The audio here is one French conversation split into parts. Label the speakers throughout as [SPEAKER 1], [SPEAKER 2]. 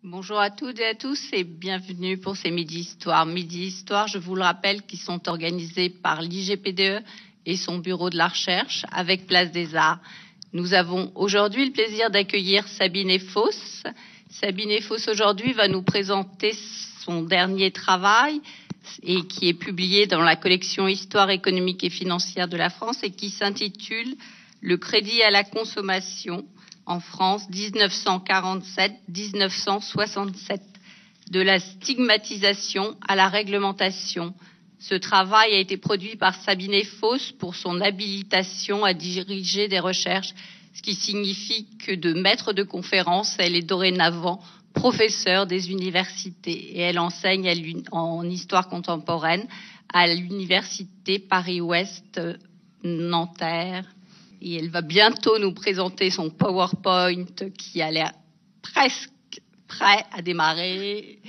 [SPEAKER 1] Bonjour à toutes et à tous et bienvenue pour ces Midi Histoire. Midi Histoire, je vous le rappelle, qui sont organisés par l'IGPDE et son bureau de la recherche avec Place des Arts. Nous avons aujourd'hui le plaisir d'accueillir Sabine Effosse. Sabine Effosse aujourd'hui va nous présenter son dernier travail et qui est publié dans la collection Histoire économique et financière de la France et qui s'intitule Le crédit à la consommation en France 1947-1967, de la stigmatisation à la réglementation. Ce travail a été produit par Sabine Effosse pour son habilitation à diriger des recherches, ce qui signifie que de maître de conférence, elle est dorénavant professeure des universités et elle enseigne en histoire contemporaine à l'université Paris-Ouest Nanterre. Et elle va bientôt nous présenter son PowerPoint qui a l'air presque prêt à démarrer.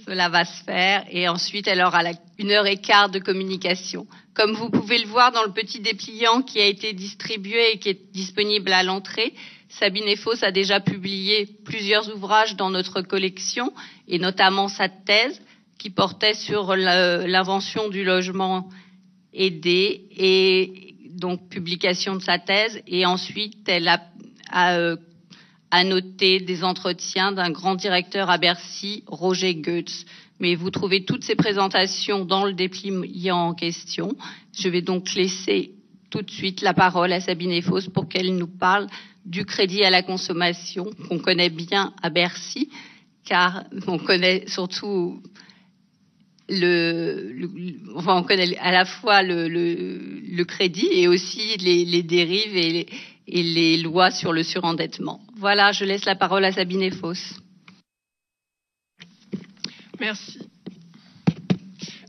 [SPEAKER 1] Cela va se faire. Et ensuite, elle aura 1h15 de communication. Comme vous pouvez le voir dans le petit dépliant qui a été distribué et qui est disponible à l'entrée, Sabine Effosse a déjà publié plusieurs ouvrages dans notre collection, et notamment sa thèse qui portait sur l'invention du logement aidé et donc publication de sa thèse, et ensuite elle a annoté des entretiens d'un grand directeur à Bercy, Roger Goetz. Mais vous trouvez toutes ces présentations dans le dépliant en question. Je vais donc laisser tout de suite la parole à Sabine Effosse pour qu'elle nous parle du crédit à la consommation qu'on connaît bien à Bercy, car on connaît surtout on connaît à la fois le crédit et aussi les dérives et les lois sur le surendettement. Voilà, je laisse la parole à Sabine Effosse.
[SPEAKER 2] Merci.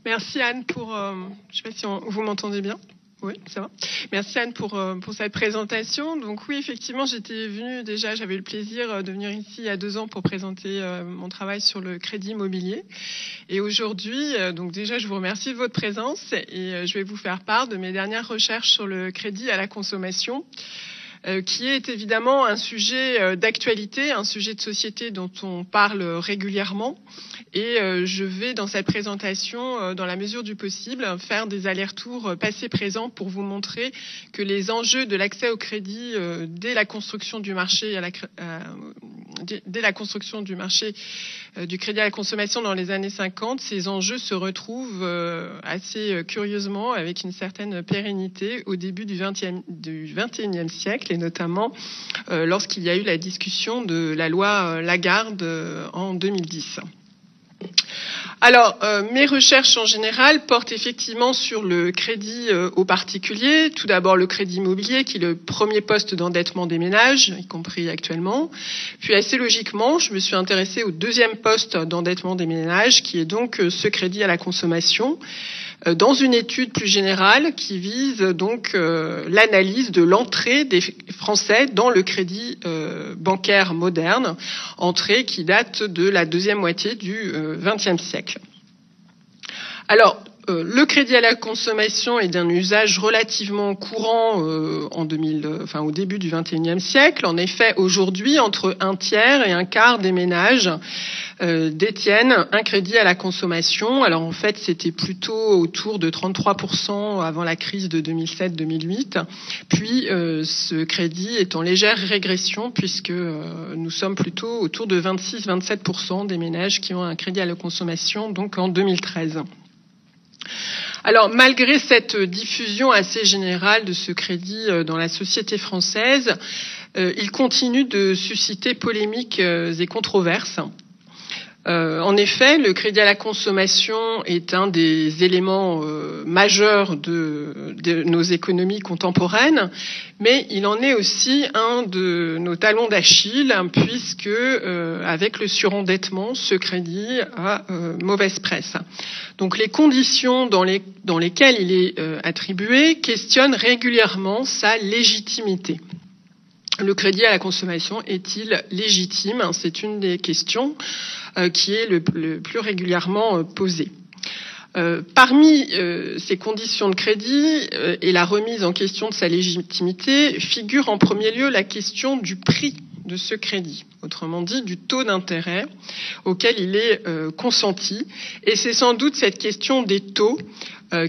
[SPEAKER 2] Merci Anne pour... je ne sais pas si vous m'entendez bien. Oui, ça va. Merci Anne pour cette présentation. Donc oui, effectivement, j'étais venue déjà, j'avais le plaisir de venir ici il y a 2 ans pour présenter mon travail sur le crédit immobilier. Et aujourd'hui, donc déjà, je vous remercie de votre présence et je vais vous faire part de mes dernières recherches sur le crédit à la consommation, qui est évidemment un sujet d'actualité, un sujet de société dont on parle régulièrement. Et je vais, dans cette présentation, dans la mesure du possible, faire des allers-retours passé-présent pour vous montrer que les enjeux de l'accès au crédit dès la construction du marché, dès la construction du marché du crédit à la consommation dans les années 50, ces enjeux se retrouvent assez curieusement avec une certaine pérennité au début du XXIe siècle, et notamment lorsqu'il y a eu la discussion de la loi Lagarde en 2010. Alors, mes recherches en général portent effectivement sur le crédit aux particuliers. Tout d'abord, le crédit immobilier, qui est le premier poste d'endettement des ménages, y compris actuellement. Puis, assez logiquement, je me suis intéressée au deuxième poste d'endettement des ménages, qui est donc ce crédit à la consommation, dans une étude plus générale qui vise donc l'analyse de l'entrée des Français dans le crédit bancaire moderne, entrée qui date de la deuxième moitié du XXe siècle. Alors, le crédit à la consommation est d'un usage relativement courant au début du XXIe siècle. En effet, aujourd'hui, entre 1/3 et 1/4 des ménages détiennent un crédit à la consommation. Alors en fait, c'était plutôt autour de 33% avant la crise de 2007-2008. Puis ce crédit est en légère régression puisque nous sommes plutôt autour de 26-27% des ménages qui ont un crédit à la consommation, donc en 2013. Alors, malgré cette diffusion assez générale de ce crédit dans la société française, il continue de susciter polémiques et controverses. En effet, le crédit à la consommation est un des éléments majeurs de nos économies contemporaines, mais il en est aussi un de nos talons d'Achille, puisque avec le surendettement, ce crédit a mauvaise presse. Donc les conditions dans lesquelles il est attribué questionnent régulièrement sa légitimité. Le crédit à la consommation est-il légitime ? C'est une des questions qui est le plus régulièrement posée. Parmi ces conditions de crédit et la remise en question de sa légitimité figure en premier lieu la question du prix de ce crédit, autrement dit du taux d'intérêt auquel il est consenti. Et c'est sans doute cette question des taux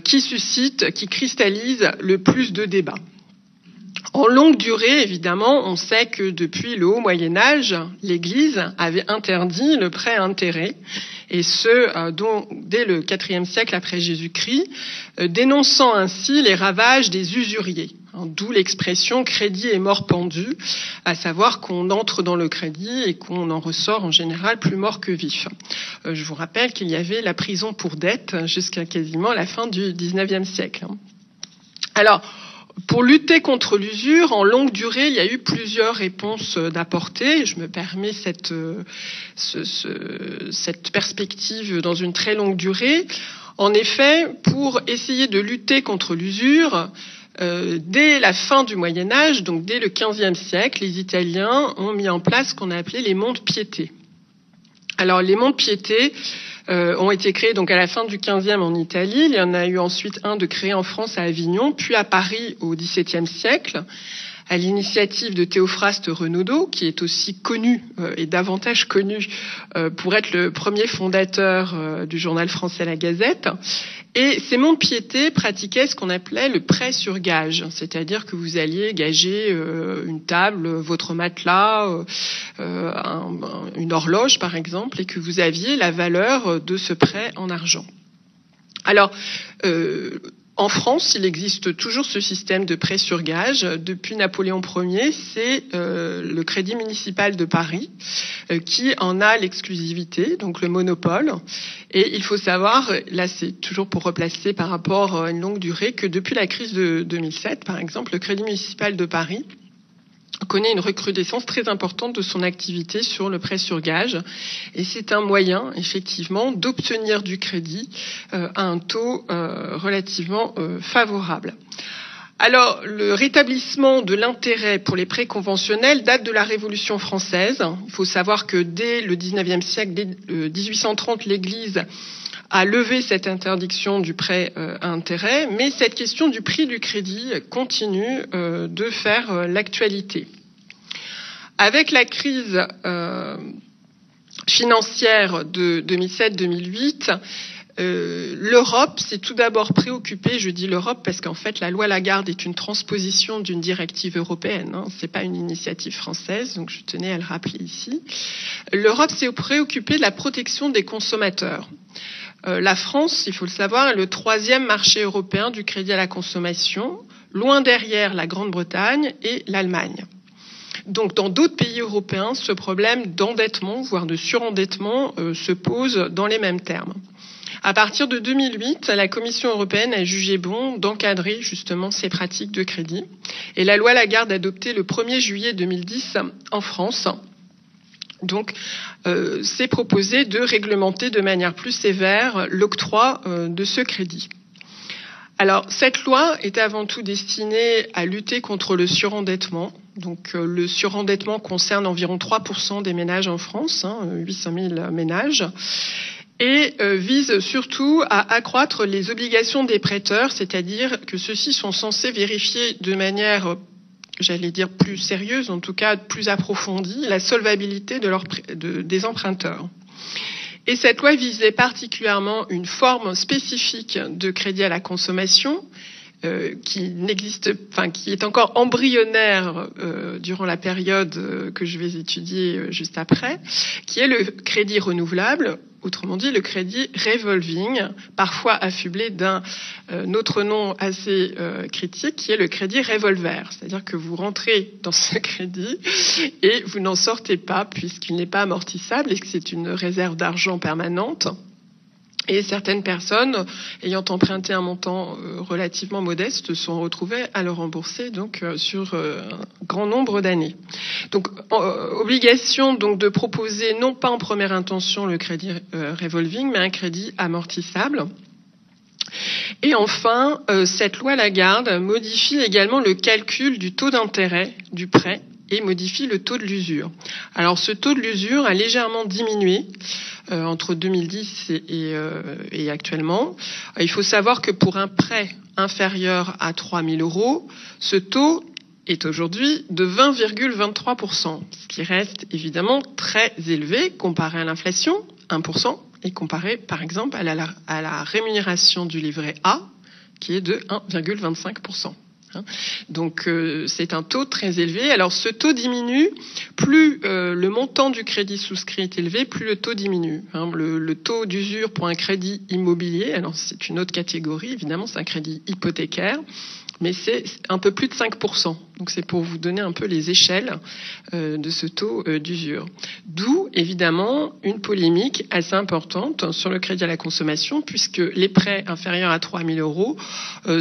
[SPEAKER 2] qui cristallise le plus de débats. En longue durée, évidemment, on sait que depuis le haut Moyen-Âge, l'Église avait interdit le prêt à intérêt, et ce, dès le IVe siècle après Jésus-Christ, dénonçant ainsi les ravages des usuriers. D'où l'expression « crédit est mort pendu », à savoir qu'on entre dans le crédit et qu'on en ressort en général plus mort que vif. Je vous rappelle qu'il y avait la prison pour dette jusqu'à quasiment la fin du XIXe siècle. Alors, pour lutter contre l'usure, en longue durée, il y a eu plusieurs réponses d'apporter. Je me permets cette perspective dans une très longue durée. En effet, pour essayer de lutter contre l'usure, dès la fin du Moyen-Âge, donc dès le XVe siècle, les Italiens ont mis en place ce qu'on a appelé les montes-piétés. Alors, les montes-piétés ont été créés donc à la fin du XVe en Italie. Il y en a eu ensuite un de créé en France à Avignon, puis à Paris au XVIIe siècle, à l'initiative de Théophraste Renaudot, qui est aussi connu et davantage connu pour être le premier fondateur du journal français La Gazette. Et ces montes-piétés pratiquaient ce qu'on appelait le prêt sur gage, c'est-à-dire que vous alliez gager une table, votre matelas, une horloge par exemple, et que vous aviez la valeur de ce prêt en argent. Alors, en France, il existe toujours ce système de prêt sur gage. Depuis Napoléon Ier, c'est le Crédit municipal de Paris qui en a l'exclusivité, donc le monopole. Et il faut savoir, là c'est toujours pour replacer par rapport à une longue durée, que depuis la crise de 2007, par exemple, le Crédit municipal de Paris connaît une recrudescence très importante de son activité sur le prêt sur gage. Et c'est un moyen, effectivement, d'obtenir du crédit à un taux relativement favorable. Alors, le rétablissement de l'intérêt pour les prêts conventionnels date de la Révolution française. Il faut savoir que dès le XIXe siècle, dès 1830, l'Église a levé cette interdiction du prêt à intérêt, mais cette question du prix du crédit continue de faire l'actualité. Avec la crise financière de 2007-2008, l'Europe s'est tout d'abord préoccupée, je dis l'Europe parce qu'en fait la loi Lagarde est une transposition d'une directive européenne, c'est pas une initiative française, donc je tenais à le rappeler ici. L'Europe s'est préoccupée de la protection des consommateurs. La France, il faut le savoir, est le 3e marché européen du crédit à la consommation, loin derrière la Grande-Bretagne et l'Allemagne. Donc, dans d'autres pays européens, ce problème d'endettement, voire de surendettement, se pose dans les mêmes termes. À partir de 2008, la Commission européenne a jugé bon d'encadrer justement ces pratiques de crédit. Et la loi Lagarde, adoptée le 1er juillet 2010 en France, donc, c'est proposé de réglementer de manière plus sévère l'octroi de ce crédit. Alors, cette loi est avant tout destinée à lutter contre le surendettement. Donc, le surendettement concerne environ 3% des ménages en France, 800 000 ménages, et vise surtout à accroître les obligations des prêteurs, c'est-à-dire que ceux-ci sont censés vérifier de manière, j'allais dire plus sérieuse, en tout cas plus approfondie, la solvabilité des emprunteurs. Et cette loi visait particulièrement une forme spécifique de crédit à la consommation qui est encore embryonnaire durant la période que je vais étudier juste après, qui est le crédit renouvelable, autrement dit le crédit revolving, parfois affublé d'un autre nom assez critique, qui est le crédit revolver. C'est-à-dire que vous rentrez dans ce crédit et vous n'en sortez pas puisqu'il n'est pas amortissable et que c'est une réserve d'argent permanente. Et certaines personnes, ayant emprunté un montant relativement modeste, sont retrouvées à le rembourser donc sur un grand nombre d'années. Donc, obligation donc de proposer non pas en première intention le crédit revolving, mais un crédit amortissable. Et enfin, cette loi Lagarde modifie également le calcul du taux d'intérêt du prêt et modifie le taux de l'usure. Alors, ce taux de l'usure a légèrement diminué entre 2010 et actuellement. Il faut savoir que pour un prêt inférieur à 3 000 €, ce taux est aujourd'hui de 20,23%, ce qui reste évidemment très élevé comparé à l'inflation, 1%, et comparé par exemple à la rémunération du livret A, qui est de 1,25%. Donc c'est un taux très élevé. Alors ce taux diminue, plus le montant du crédit souscrit est élevé, plus le taux diminue. Le taux d'usure pour un crédit immobilier, alors c'est une autre catégorie, évidemment c'est un crédit hypothécaire, mais c'est un peu plus de 5%. Donc c'est pour vous donner un peu les échelles de ce taux d'usure. D'où évidemment une polémique assez importante sur le crédit à la consommation, puisque les prêts inférieurs à 3 000 euros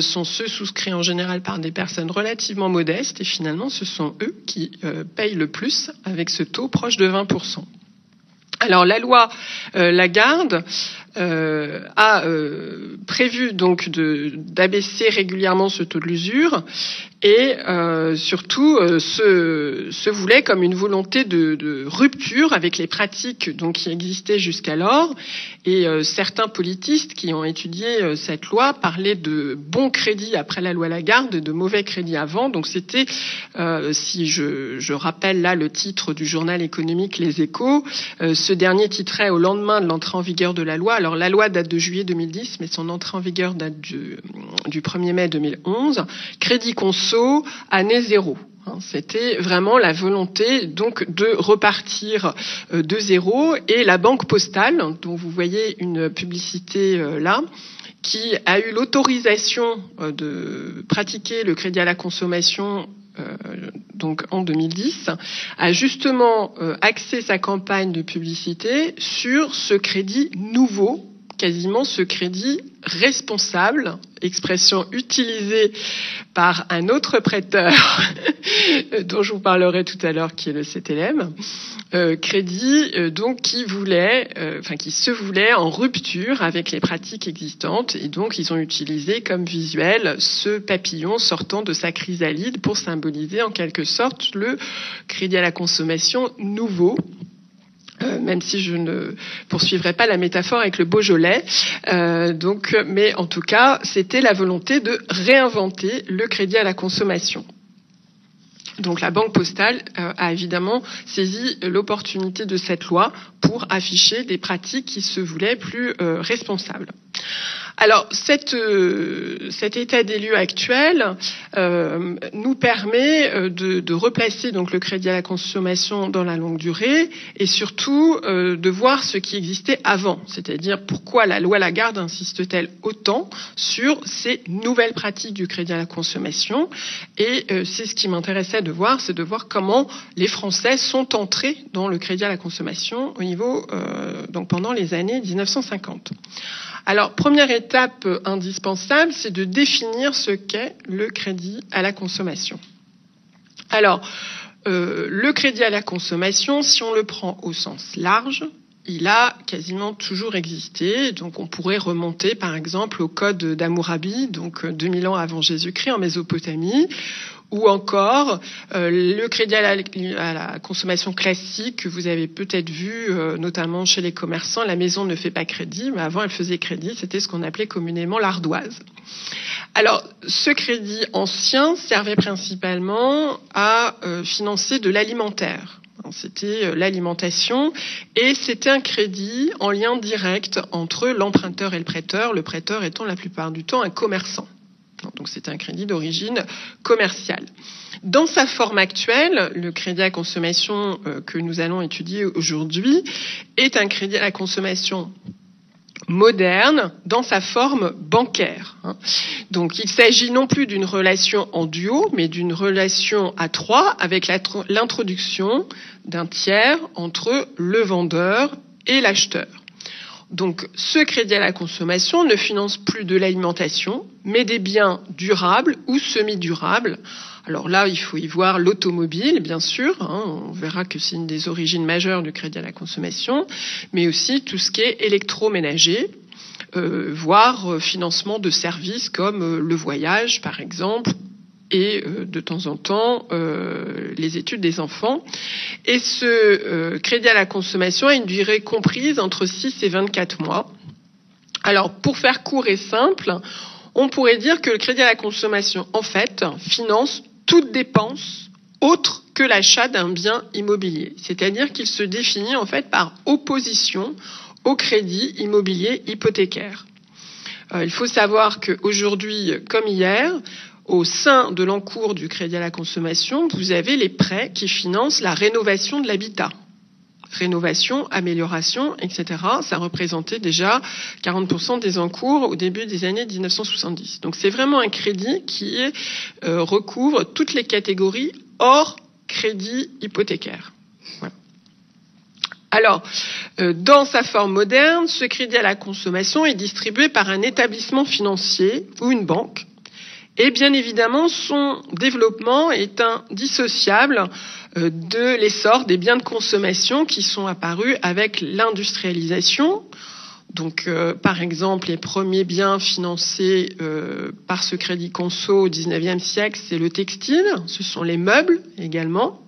[SPEAKER 2] sont ceux souscrits en général par des personnes relativement modestes, et finalement ce sont eux qui payent le plus avec ce taux proche de 20%. Alors la loi Lagarde a prévu donc d'abaisser régulièrement ce taux de l'usure, et surtout se voulait comme une volonté de rupture avec les pratiques donc qui existaient jusqu'alors. Et certains politistes qui ont étudié cette loi parlaient de bons crédits après la loi Lagarde et de mauvais crédits avant. Donc c'était, si je rappelle là le titre du journal économique Les Échos, ce dernier titrait au lendemain de l'entrée en vigueur de la loi. Alors la loi date de juillet 2010, mais son entrée en vigueur date du 1er mai 2011. Crédit conso, année zéro. C'était vraiment la volonté donc de repartir de zéro. Et la Banque Postale, dont vous voyez une publicité là, qui a eu l'autorisation de pratiquer le crédit à la consommation donc en 2010, a justement axé sa campagne de publicité sur ce crédit nouveau, quasiment ce crédit responsable, expression utilisée par un autre prêteur dont je vous parlerai tout à l'heure, qui est le CTLM, crédit donc qui se voulait en rupture avec les pratiques existantes, et donc ils ont utilisé comme visuel ce papillon sortant de sa chrysalide pour symboliser en quelque sorte le crédit à la consommation nouveau. Même si je ne poursuivrai pas la métaphore avec le Beaujolais. Mais en tout cas, c'était la volonté de réinventer le crédit à la consommation. Donc la Banque Postale a évidemment saisi l'opportunité de cette loi pour afficher des pratiques qui se voulaient plus responsables. Alors, cet état des lieux actuel nous permet de replacer donc le crédit à la consommation dans la longue durée, et surtout de voir ce qui existait avant, c'est-à-dire pourquoi la loi Lagarde insiste-t-elle autant sur ces nouvelles pratiques du crédit à la consommation. Et c'est ce qui m'intéressait de voir, c'est de voir comment les Français sont entrés dans le crédit à la consommation au niveau donc pendant les années 1950. Alors, première étape indispensable, c'est de définir ce qu'est le crédit à la consommation. Alors, le crédit à la consommation, si on le prend au sens large, il a quasiment toujours existé. Donc, on pourrait remonter, par exemple, au code d'Hammurabi, donc 2000 ans avant Jésus-Christ en Mésopotamie, ou encore le crédit à la consommation classique que vous avez peut-être vu, notamment chez les commerçants. La maison ne fait pas crédit, mais avant elle faisait crédit. C'était ce qu'on appelait communément l'ardoise. Alors, ce crédit ancien servait principalement à financer de l'alimentaire. C'était l'alimentation, et c'était un crédit en lien direct entre l'emprunteur et le prêteur étant la plupart du temps un commerçant. Donc c'est un crédit d'origine commerciale. Dans sa forme actuelle, le crédit à consommation que nous allons étudier aujourd'hui est un crédit à la consommation moderne dans sa forme bancaire. Donc il s'agit non plus d'une relation en duo, mais d'une relation à trois avec l'introduction d'un tiers entre le vendeur et l'acheteur. Donc, ce crédit à la consommation ne finance plus de l'alimentation, mais des biens durables ou semi-durables. Alors là, il faut y voir l'automobile, bien sûr. On verra que c'est une des origines majeures du crédit à la consommation, mais aussi tout ce qui est électroménager, voire financement de services comme le voyage, par exemple, et de temps en temps les études des enfants. Et ce crédit à la consommation a une durée comprise entre 6 et 24 mois. Alors, pour faire court et simple, on pourrait dire que le crédit à la consommation, en fait, finance toute dépense autre que l'achat d'un bien immobilier. C'est-à-dire qu'il se définit en fait par opposition au crédit immobilier hypothécaire. Il faut savoir qu'aujourd'hui, comme hier, au sein de l'encours du crédit à la consommation, vous avez les prêts qui financent la rénovation de l'habitat. Rénovation, amélioration, etc. Ça représentait déjà 40% des encours au début des années 1970. Donc c'est vraiment un crédit qui recouvre toutes les catégories hors crédit hypothécaire. Voilà. Alors, dans sa forme moderne, ce crédit à la consommation est distribué par un établissement financier ou une banque. Et bien évidemment, son développement est indissociable de l'essor des biens de consommation qui sont apparus avec l'industrialisation. Donc, par exemple, les premiers biens financés par ce crédit conso au XIXe siècle, c'est le textile, ce sont les meubles également.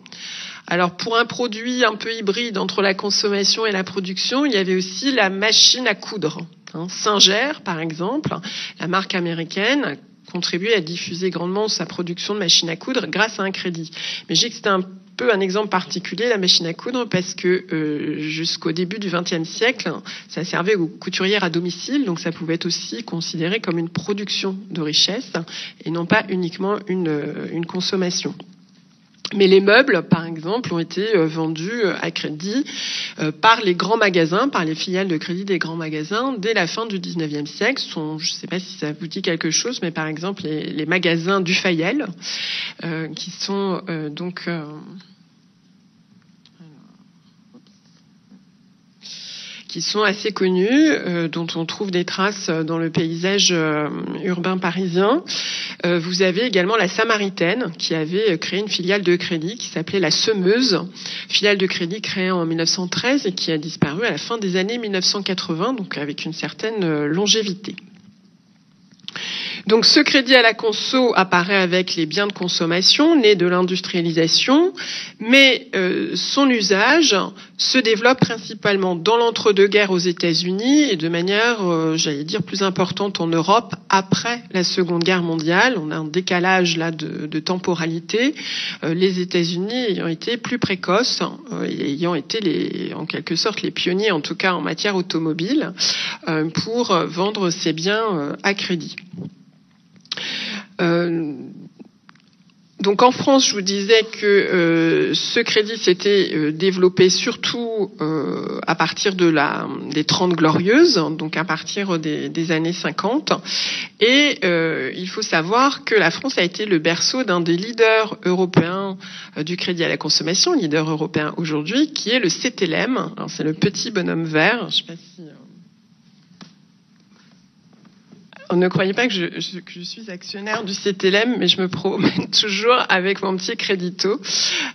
[SPEAKER 2] Alors, pour un produit un peu hybride entre la consommation et la production, il y avait aussi la machine à coudre. Singer, par exemple, la marque américaine, contribué à diffuser grandement sa production de machines à coudre grâce à un crédit. Mais je dis que c'était un peu un exemple particulier, la machine à coudre, parce que jusqu'au début du XXe siècle, ça servait aux couturières à domicile, donc ça pouvait être aussi considéré comme une production de richesse et non pas uniquement une consommation. Mais les meubles, par exemple, ont été vendus à crédit par les grands magasins, par les filiales de crédit des grands magasins, dès la fin du XIXe siècle. Je ne sais pas si ça vous dit quelque chose, mais par exemple les magasins Dufayel, qui sont qui sont assez connus, dont on trouve des traces dans le paysage urbain parisien. Vous avez également la Samaritaine, qui avait créé une filiale de crédit qui s'appelait la Semeuse, filiale de crédit créée en 1913 et qui a disparu à la fin des années 1980, donc avec une certaine longévité. Donc ce crédit à la conso apparaît avec les biens de consommation nés de l'industrialisation, mais son usage se développe principalement dans l'entre-deux-guerres aux États-Unis et de manière, j'allais dire, plus importante en Europe après la Seconde Guerre mondiale. On a un décalage là de temporalité, les États-Unis ayant été plus précoces, ayant été en quelque sorte les pionniers, en tout cas en matière automobile, pour vendre ces biens à crédit. Donc en France, je vous disais que ce crédit s'était développé surtout à partir des 30 Glorieuses, donc à partir des années 50. Et il faut savoir que la France a été le berceau d'un des leaders européens du crédit à la consommation, leader européen aujourd'hui, qui est le CTLM. Alors c'est le petit bonhomme vert. Je sais pas si... On ne croyait pas que je suis actionnaire du CTLM, mais je me promène toujours avec mon petit crédito.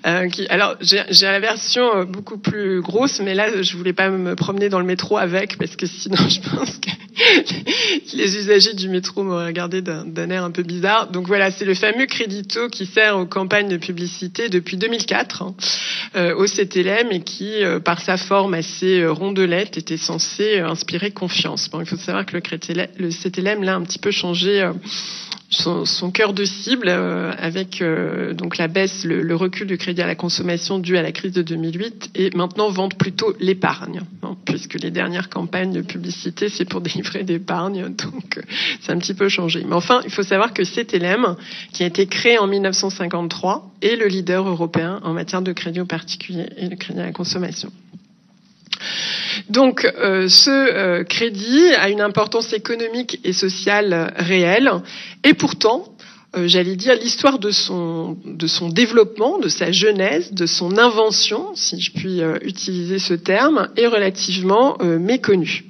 [SPEAKER 2] Alors, j'ai la version beaucoup plus grosse, mais là, je voulais pas me promener dans le métro avec, parce que sinon, je pense que les usagers du métro m'auraient regardé d'un air un peu bizarre. Donc voilà, c'est le fameux crédito qui sert aux campagnes de publicité depuis 2004 au CTLM et qui, par sa forme assez rondelette, était censé inspirer confiance. Bon, il faut savoir que le CTLM là un petit peu changé son cœur de cible avec donc la baisse, le recul du crédit à la consommation dû à la crise de 2008 et maintenant vente plutôt l'épargne, puisque les dernières campagnes de publicité c'est pour délivrer d'épargne, donc c'est un petit peu changé. Mais enfin, il faut savoir que CTLM, qui a été créé en 1953, est le leader européen en matière de crédit aux particuliers et de crédit à la consommation. Donc ce crédit a une importance économique et sociale réelle et pourtant, j'allais dire, l'histoire de son développement, de sa genèse, de son invention, si je puis utiliser ce terme, est relativement méconnue.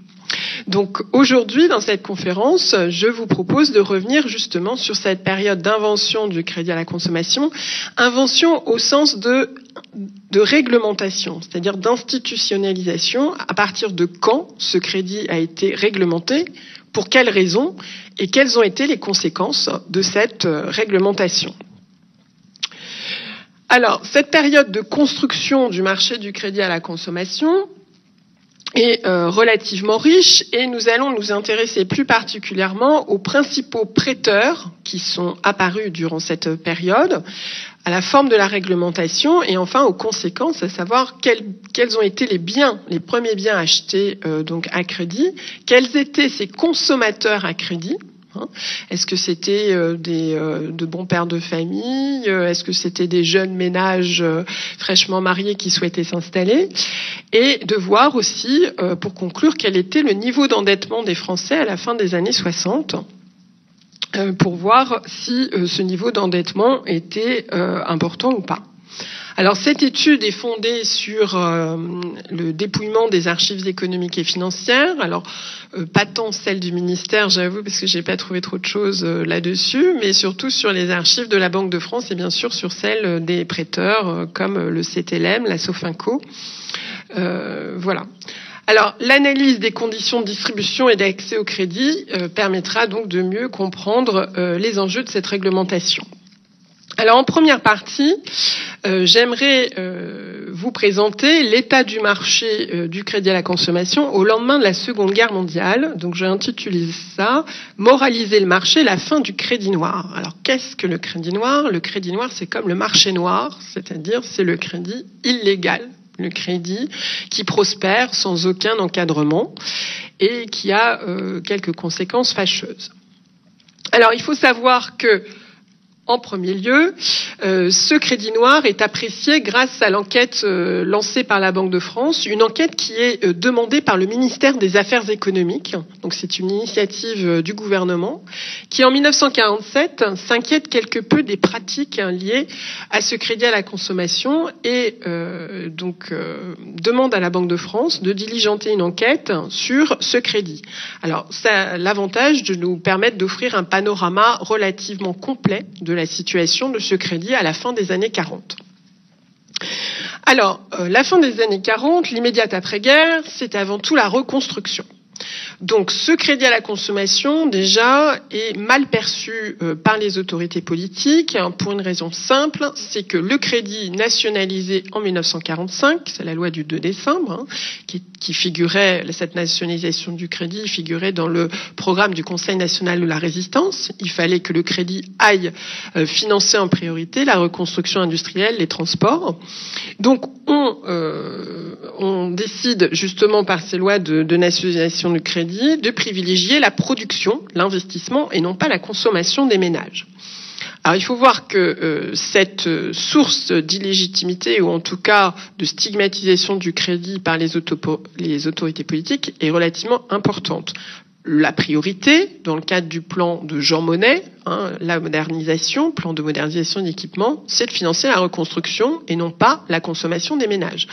[SPEAKER 2] Donc aujourd'hui, dans cette conférence, je vous propose de revenir justement sur cette période d'invention du crédit à la consommation, invention au sens de réglementation, c'est-à-dire d'institutionnalisation. À partir de quand ce crédit a été réglementé, pour quelles raisons et quelles ont été les conséquences de cette réglementation. Alors, cette période de construction du marché du crédit à la consommation est relativement riche et nous allons nous intéresser plus particulièrement aux principaux prêteurs qui sont apparus durant cette période, à la forme de la réglementation et enfin aux conséquences, à savoir quels ont été les premiers biens achetés donc à crédit, quels étaient ces consommateurs à crédit. Est-ce que c'était de bons pères de famille? Est-ce que c'était des jeunes ménages fraîchement mariés qui souhaitaient s'installer? Et de voir aussi, pour conclure, quel était le niveau d'endettement des Français à la fin des années 60, pour voir si ce niveau d'endettement était important ou pas. Alors cette étude est fondée sur le dépouillement des archives économiques et financières. Alors pas tant celle du ministère, j'avoue, parce que j'ai pas trouvé trop de choses là-dessus, mais surtout sur les archives de la Banque de France et bien sûr sur celles des prêteurs comme le CTLM, la Sofinco. Voilà. Alors, l'analyse des conditions de distribution et d'accès au crédit permettra donc de mieux comprendre les enjeux de cette réglementation. Alors, en première partie, j'aimerais vous présenter l'état du marché du crédit à la consommation au lendemain de la Seconde Guerre mondiale. Donc, j'ai intitulé ça « Moraliser le marché, la fin du crédit noir ». Alors, qu'est-ce que le crédit noir? Le crédit noir, c'est comme le marché noir, c'est-à-dire c'est le crédit illégal. Le crédit qui prospère sans aucun encadrement et qui a quelques conséquences fâcheuses. Alors, il faut savoir que, en premier lieu, ce crédit noir est apprécié grâce à l'enquête lancée par la Banque de France, une enquête qui est demandée par le ministère des Affaires économiques. Donc c'est une initiative du gouvernement qui, en 1947, s'inquiète quelque peu des pratiques liées à ce crédit à la consommation et demande à la Banque de France de diligenter une enquête sur ce crédit. Alors, ça a l'avantage de nous permettre d'offrir un panorama relativement complet de la situation de ce crédit à la fin des années 40. Alors, la fin des années 40, l'immédiate après-guerre, c'est avant tout la reconstruction. Donc ce crédit à la consommation, déjà, est mal perçu par les autorités politiques pour une raison simple, c'est que le crédit nationalisé en 1945, c'est la loi du 2 décembre, qui figurait, cette nationalisation du crédit figurait dans le programme du Conseil national de la résistance. Il fallait que le crédit aille financer en priorité la reconstruction industrielle, les transports. Donc on décide justement par ces lois de nationalisation du crédit de privilégier la production, l'investissement et non pas la consommation des ménages. Alors il faut voir que cette source d'illégitimité ou en tout cas de stigmatisation du crédit par les autorités politiques est relativement importante. La priorité, dans le cadre du plan de Jean Monnet, la modernisation, plan de modernisation d'équipement, c'est de financer la reconstruction et non pas la consommation des ménages.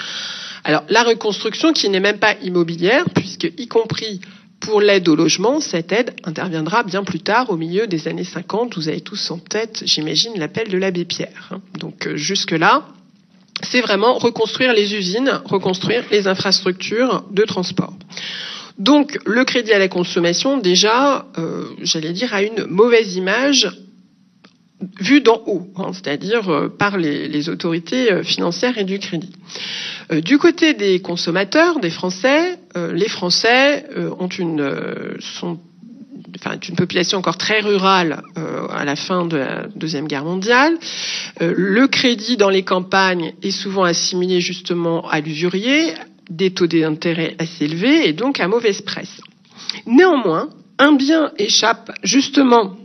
[SPEAKER 2] Alors la reconstruction qui n'est même pas immobilière, puisque y compris pour l'aide au logement, cette aide interviendra bien plus tard, au milieu des années 50. Vous avez tous en tête, j'imagine, l'appel de l'abbé Pierre. Donc jusque-là, c'est vraiment reconstruire les usines, reconstruire les infrastructures de transport. Donc le crédit à la consommation, déjà, j'allais dire, a une mauvaise image vue d'en haut, c'est-à-dire par les autorités financières et du crédit. Du côté des consommateurs, des Français, les Français ont une population encore très rurale à la fin de la Deuxième Guerre mondiale. Le crédit dans les campagnes est souvent assimilé justement à l'usurier, des taux d'intérêt assez élevés et donc à mauvaise presse. Néanmoins, un bien échappe justement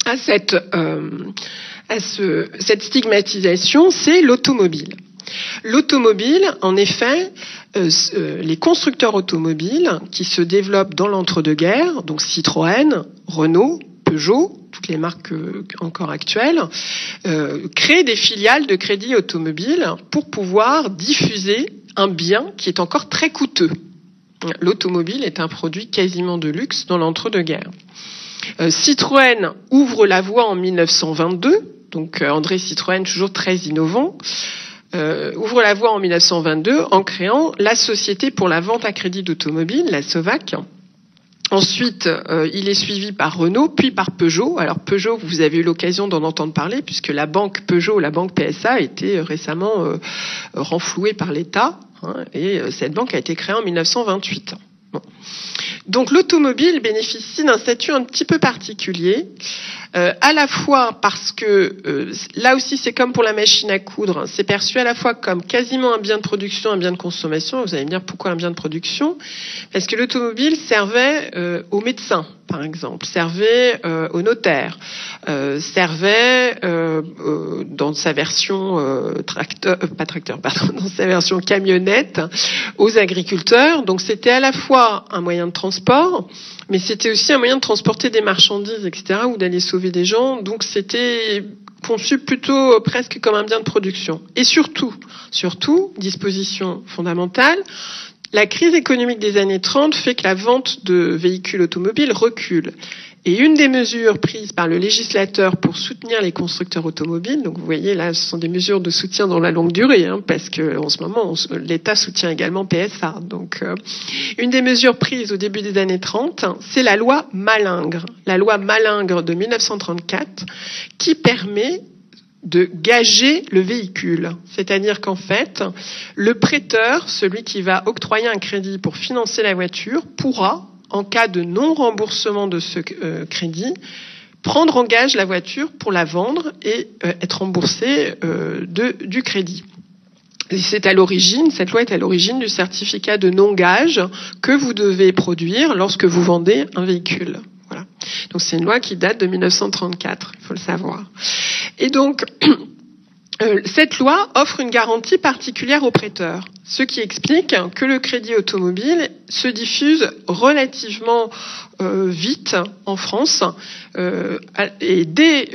[SPEAKER 2] à cette stigmatisation, c'est l'automobile. L'automobile, en effet, les constructeurs automobiles qui se développent dans l'entre-deux-guerres, donc Citroën, Renault, Peugeot, toutes les marques encore actuelles, créent des filiales de crédit automobile pour pouvoir diffuser un bien qui est encore très coûteux. L'automobile est un produit quasiment de luxe dans l'entre-deux-guerres. Citroën ouvre la voie en 1922, donc André Citroën, toujours très innovant, ouvre la voie en 1922 en créant la Société pour la vente à crédit d'automobile, la SOVAC. Ensuite, il est suivi par Renault, puis par Peugeot. Alors Peugeot, vous avez eu l'occasion d'en entendre parler, puisque la banque Peugeot, la banque PSA, a été récemment renflouée par l'État. Et cette banque a été créée en 1928. Bon. Donc l'automobile bénéficie d'un statut un petit peu particulier, à la fois parce que, là aussi c'est comme pour la machine à coudre, c'est perçu à la fois comme quasiment un bien de production, un bien de consommation. Vous allez me dire pourquoi un bien de production? Parce que l'automobile servait aux médecins, par exemple, servait aux notaires, servait dans sa version dans sa version camionnette aux agriculteurs. Donc c'était à la fois un moyen de transport, mais c'était aussi un moyen de transporter des marchandises, etc., ou d'aller sauver des gens. Donc c'était conçu plutôt presque comme un bien de production. Et surtout, disposition fondamentale, la crise économique des années 30 fait que la vente de véhicules automobiles recule. Et une des mesures prises par le législateur pour soutenir les constructeurs automobiles, donc vous voyez là, ce sont des mesures de soutien dans la longue durée, parce que en ce moment, l'État soutient également PSA. Donc, une des mesures prises au début des années 30, c'est la loi Malingre. La loi Malingre de 1934, qui permet de gager le véhicule. C'est-à-dire qu'en fait, le prêteur, celui qui va octroyer un crédit pour financer la voiture, pourra, en cas de non-remboursement de ce crédit, prendre en gage la voiture pour la vendre et être remboursé du crédit. Et c'est à l'origine, cette loi est à l'origine du certificat de non-gage que vous devez produire lorsque vous vendez un véhicule. Voilà. Donc c'est une loi qui date de 1934, il faut le savoir. Et donc, cette loi offre une garantie particulière aux prêteurs, ce qui explique que le crédit automobile se diffuse relativement vite en France. Et dès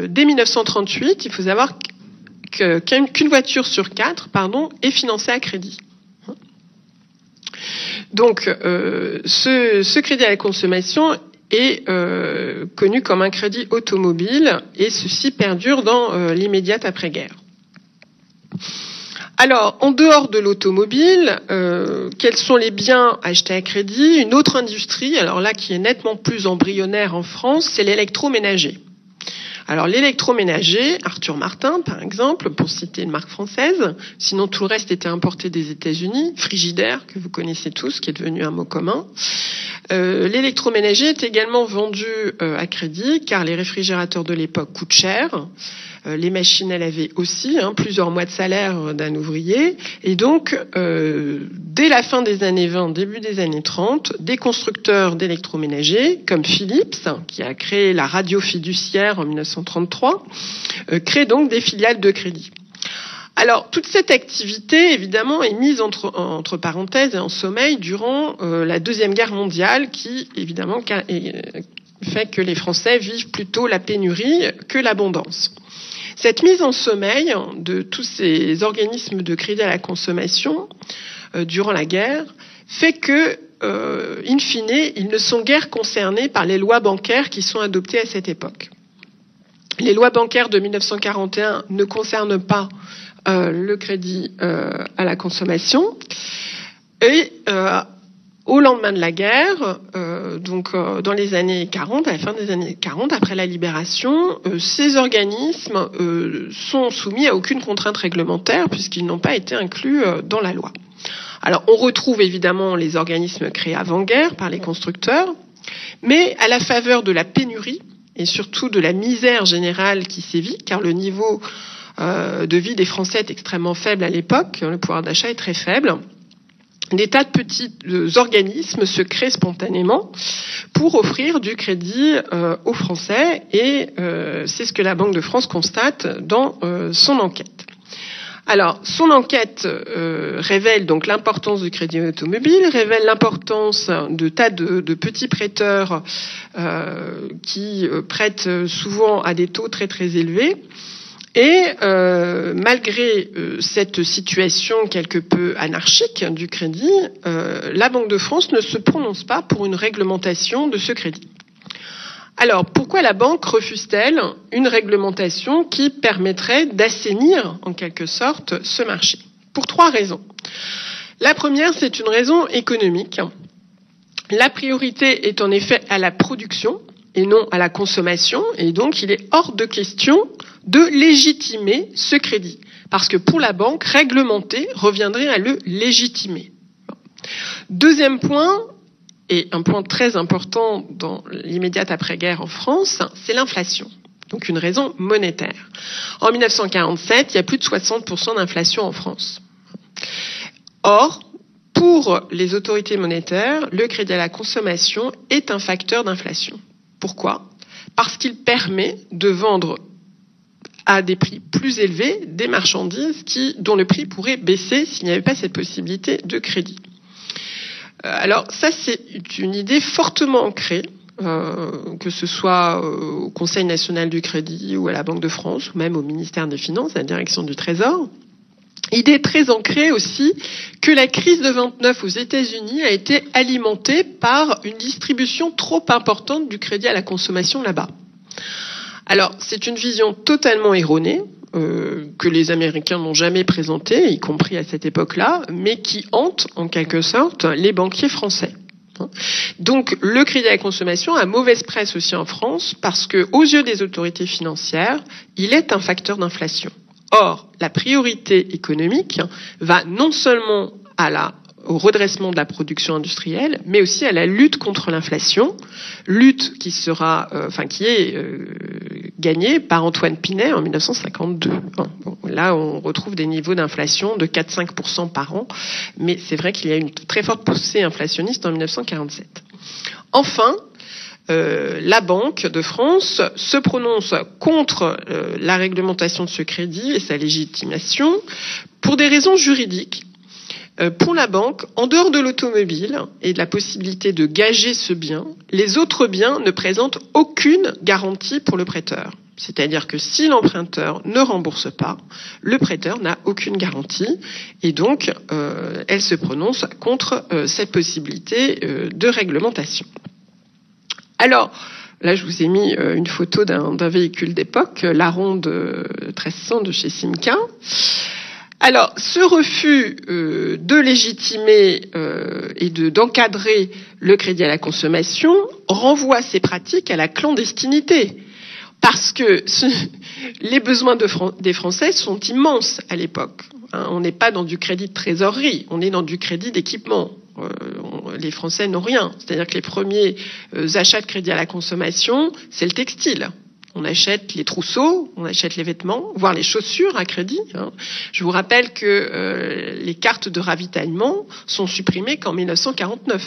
[SPEAKER 2] 1938, il faut savoir qu'une voiture sur 4, est financée à crédit. Donc, ce crédit à la consommation est connu comme un crédit automobile, et ceci perdure dans l'immédiate après-guerre. Alors, en dehors de l'automobile, quels sont les biens achetés à crédit? Une autre industrie, alors là qui est nettement plus embryonnaire en France, c'est l'électroménager. Alors l'électroménager, Arthur Martin par exemple, pour citer une marque française, sinon tout le reste était importé des États-Unis, Frigidaire que vous connaissez tous, qui est devenu un mot commun. L'électroménager est également vendu à crédit car les réfrigérateurs de l'époque coûtent cher. Les machines à laver aussi, plusieurs mois de salaire d'un ouvrier. Et donc, dès la fin des années 20, début des années 30, des constructeurs d'électroménagers, comme Philips, qui a créé la radio fiduciaire en 1933, créent donc des filiales de crédit. Alors, toute cette activité, évidemment, est mise entre parenthèses et en sommeil durant la Deuxième Guerre mondiale, qui, évidemment, fait que les Français vivent plutôt la pénurie que l'abondance. Cette mise en sommeil de tous ces organismes de crédit à la consommation durant la guerre fait que, in fine, ils ne sont guère concernés par les lois bancaires qui sont adoptées à cette époque. Les lois bancaires de 1941 ne concernent pas le crédit à la consommation. Et au lendemain de la guerre, dans les années 40, à la fin des années 40, après la libération, ces organismes sont soumis à aucune contrainte réglementaire puisqu'ils n'ont pas été inclus dans la loi. Alors, on retrouve évidemment les organismes créés avant-guerre par les constructeurs, mais à la faveur de la pénurie et surtout de la misère générale qui sévit, car le niveau de vie des Français est extrêmement faible à l'époque, le pouvoir d'achat est très faible. Des tas de petits organismes se créent spontanément pour offrir du crédit aux Français, et c'est ce que la Banque de France constate dans son enquête. Alors, son enquête révèle donc l'importance du crédit automobile, révèle l'importance de tas de petits prêteurs qui prêtent souvent à des taux très très élevés. Et malgré cette situation quelque peu anarchique du crédit, la Banque de France ne se prononce pas pour une réglementation de ce crédit. Alors, pourquoi la banque refuse-t-elle une réglementation qui permettrait d'assainir, en quelque sorte, ce marché? Pour 3 raisons. La première, c'est une raison économique. La priorité est en effet à la production et non à la consommation, et donc il est hors de question de légitimer ce crédit. parce que pour la banque, réglementer reviendrait à le légitimer. Deuxième point, et un point très important dans l'immédiate après-guerre en France, c'est l'inflation. Donc une raison monétaire. En 1947, il y a plus de 60% d'inflation en France. Or, pour les autorités monétaires, le crédit à la consommation est un facteur d'inflation. Pourquoi ? Parce qu'il permet de vendre à des prix plus élevés des marchandises dont le prix pourrait baisser s'il n'y avait pas cette possibilité de crédit. Alors ça, c'est une idée fortement ancrée, que ce soit au Conseil national du crédit ou à la Banque de France, ou même au ministère des Finances, à la direction du Trésor. Idée très ancrée aussi que la crise de 29 aux États-Unis a été alimentée par une distribution trop importante du crédit à la consommation là-bas. Alors, c'est une vision totalement erronée, que les Américains n'ont jamais présentée, y compris à cette époque-là, mais qui hante, en quelque sorte, les banquiers français. Donc, le crédit à la consommation a mauvaise presse aussi en France, parce que, aux yeux des autorités financières, il est un facteur d'inflation. Or, la priorité économique va non seulement au redressement de la production industrielle, mais aussi à la lutte contre l'inflation, lutte qui est gagnée par Antoine Pinay en 1952. Bon, là, on retrouve des niveaux d'inflation de 4-5% par an, mais c'est vrai qu'il y a une très forte poussée inflationniste en 1947. Enfin, la Banque de France se prononce contre la réglementation de ce crédit et sa légitimation pour des raisons juridiques. Pour la banque, en dehors de l'automobile et de la possibilité de gager ce bien, les autres biens ne présentent aucune garantie pour le prêteur. C'est-à-dire que si l'emprunteur ne rembourse pas, le prêteur n'a aucune garantie et donc elle se prononce contre cette possibilité de réglementation. Alors, là je vous ai mis une photo d'un véhicule d'époque, la Ronde 1300 de chez Simca. Alors, ce refus de légitimer et d'encadrer le crédit à la consommation renvoie ces pratiques à la clandestinité. Parce que les besoins des Français sont immenses à l'époque. On n'est pas dans du crédit de trésorerie, on est dans du crédit d'équipement. Les Français n'ont rien. C'est-à-dire que les premiers achats de crédit à la consommation, c'est le textile. On achète les trousseaux, on achète les vêtements, voire les chaussures à crédit. Je vous rappelle que les cartes de ravitaillement sont supprimées qu'en 1949.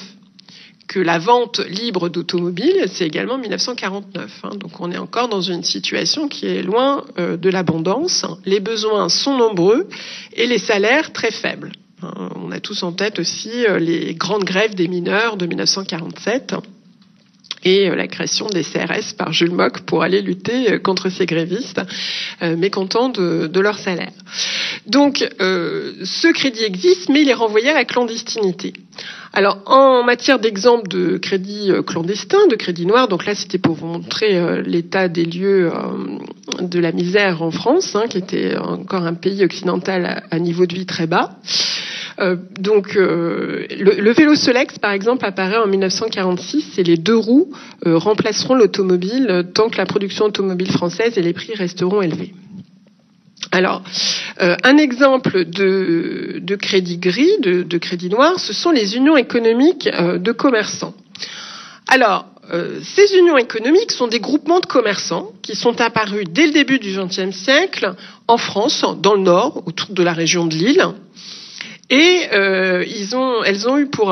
[SPEAKER 2] Que la vente libre d'automobiles, c'est également 1949. Donc on est encore dans une situation qui est loin de l'abondance. Les besoins sont nombreux et les salaires très faibles. On a tous en tête aussi les grandes grèves des mineurs de 1947. Et la création des CRS par Jules Mock pour aller lutter contre ces grévistes mécontents de leur salaire. Donc, ce crédit existe, mais il est renvoyé à la clandestinité. Alors, en matière d'exemple de crédit clandestin, de crédit noir, donc là, c'était pour vous montrer l'état des lieux de la misère en France, qui était encore un pays occidental à niveau de vie très bas. Le vélo Solex, par exemple, apparaît en 1946 et les deux roues remplaceront l'automobile tant que la production automobile française et les prix resteront élevés. Alors, un exemple de crédit gris, de crédit noir, ce sont les unions économiques de commerçants. Alors, ces unions économiques sont des groupements de commerçants qui sont apparus dès le début du XXe siècle en France, dans le Nord, autour de la région de Lille. Et elles ont eu pour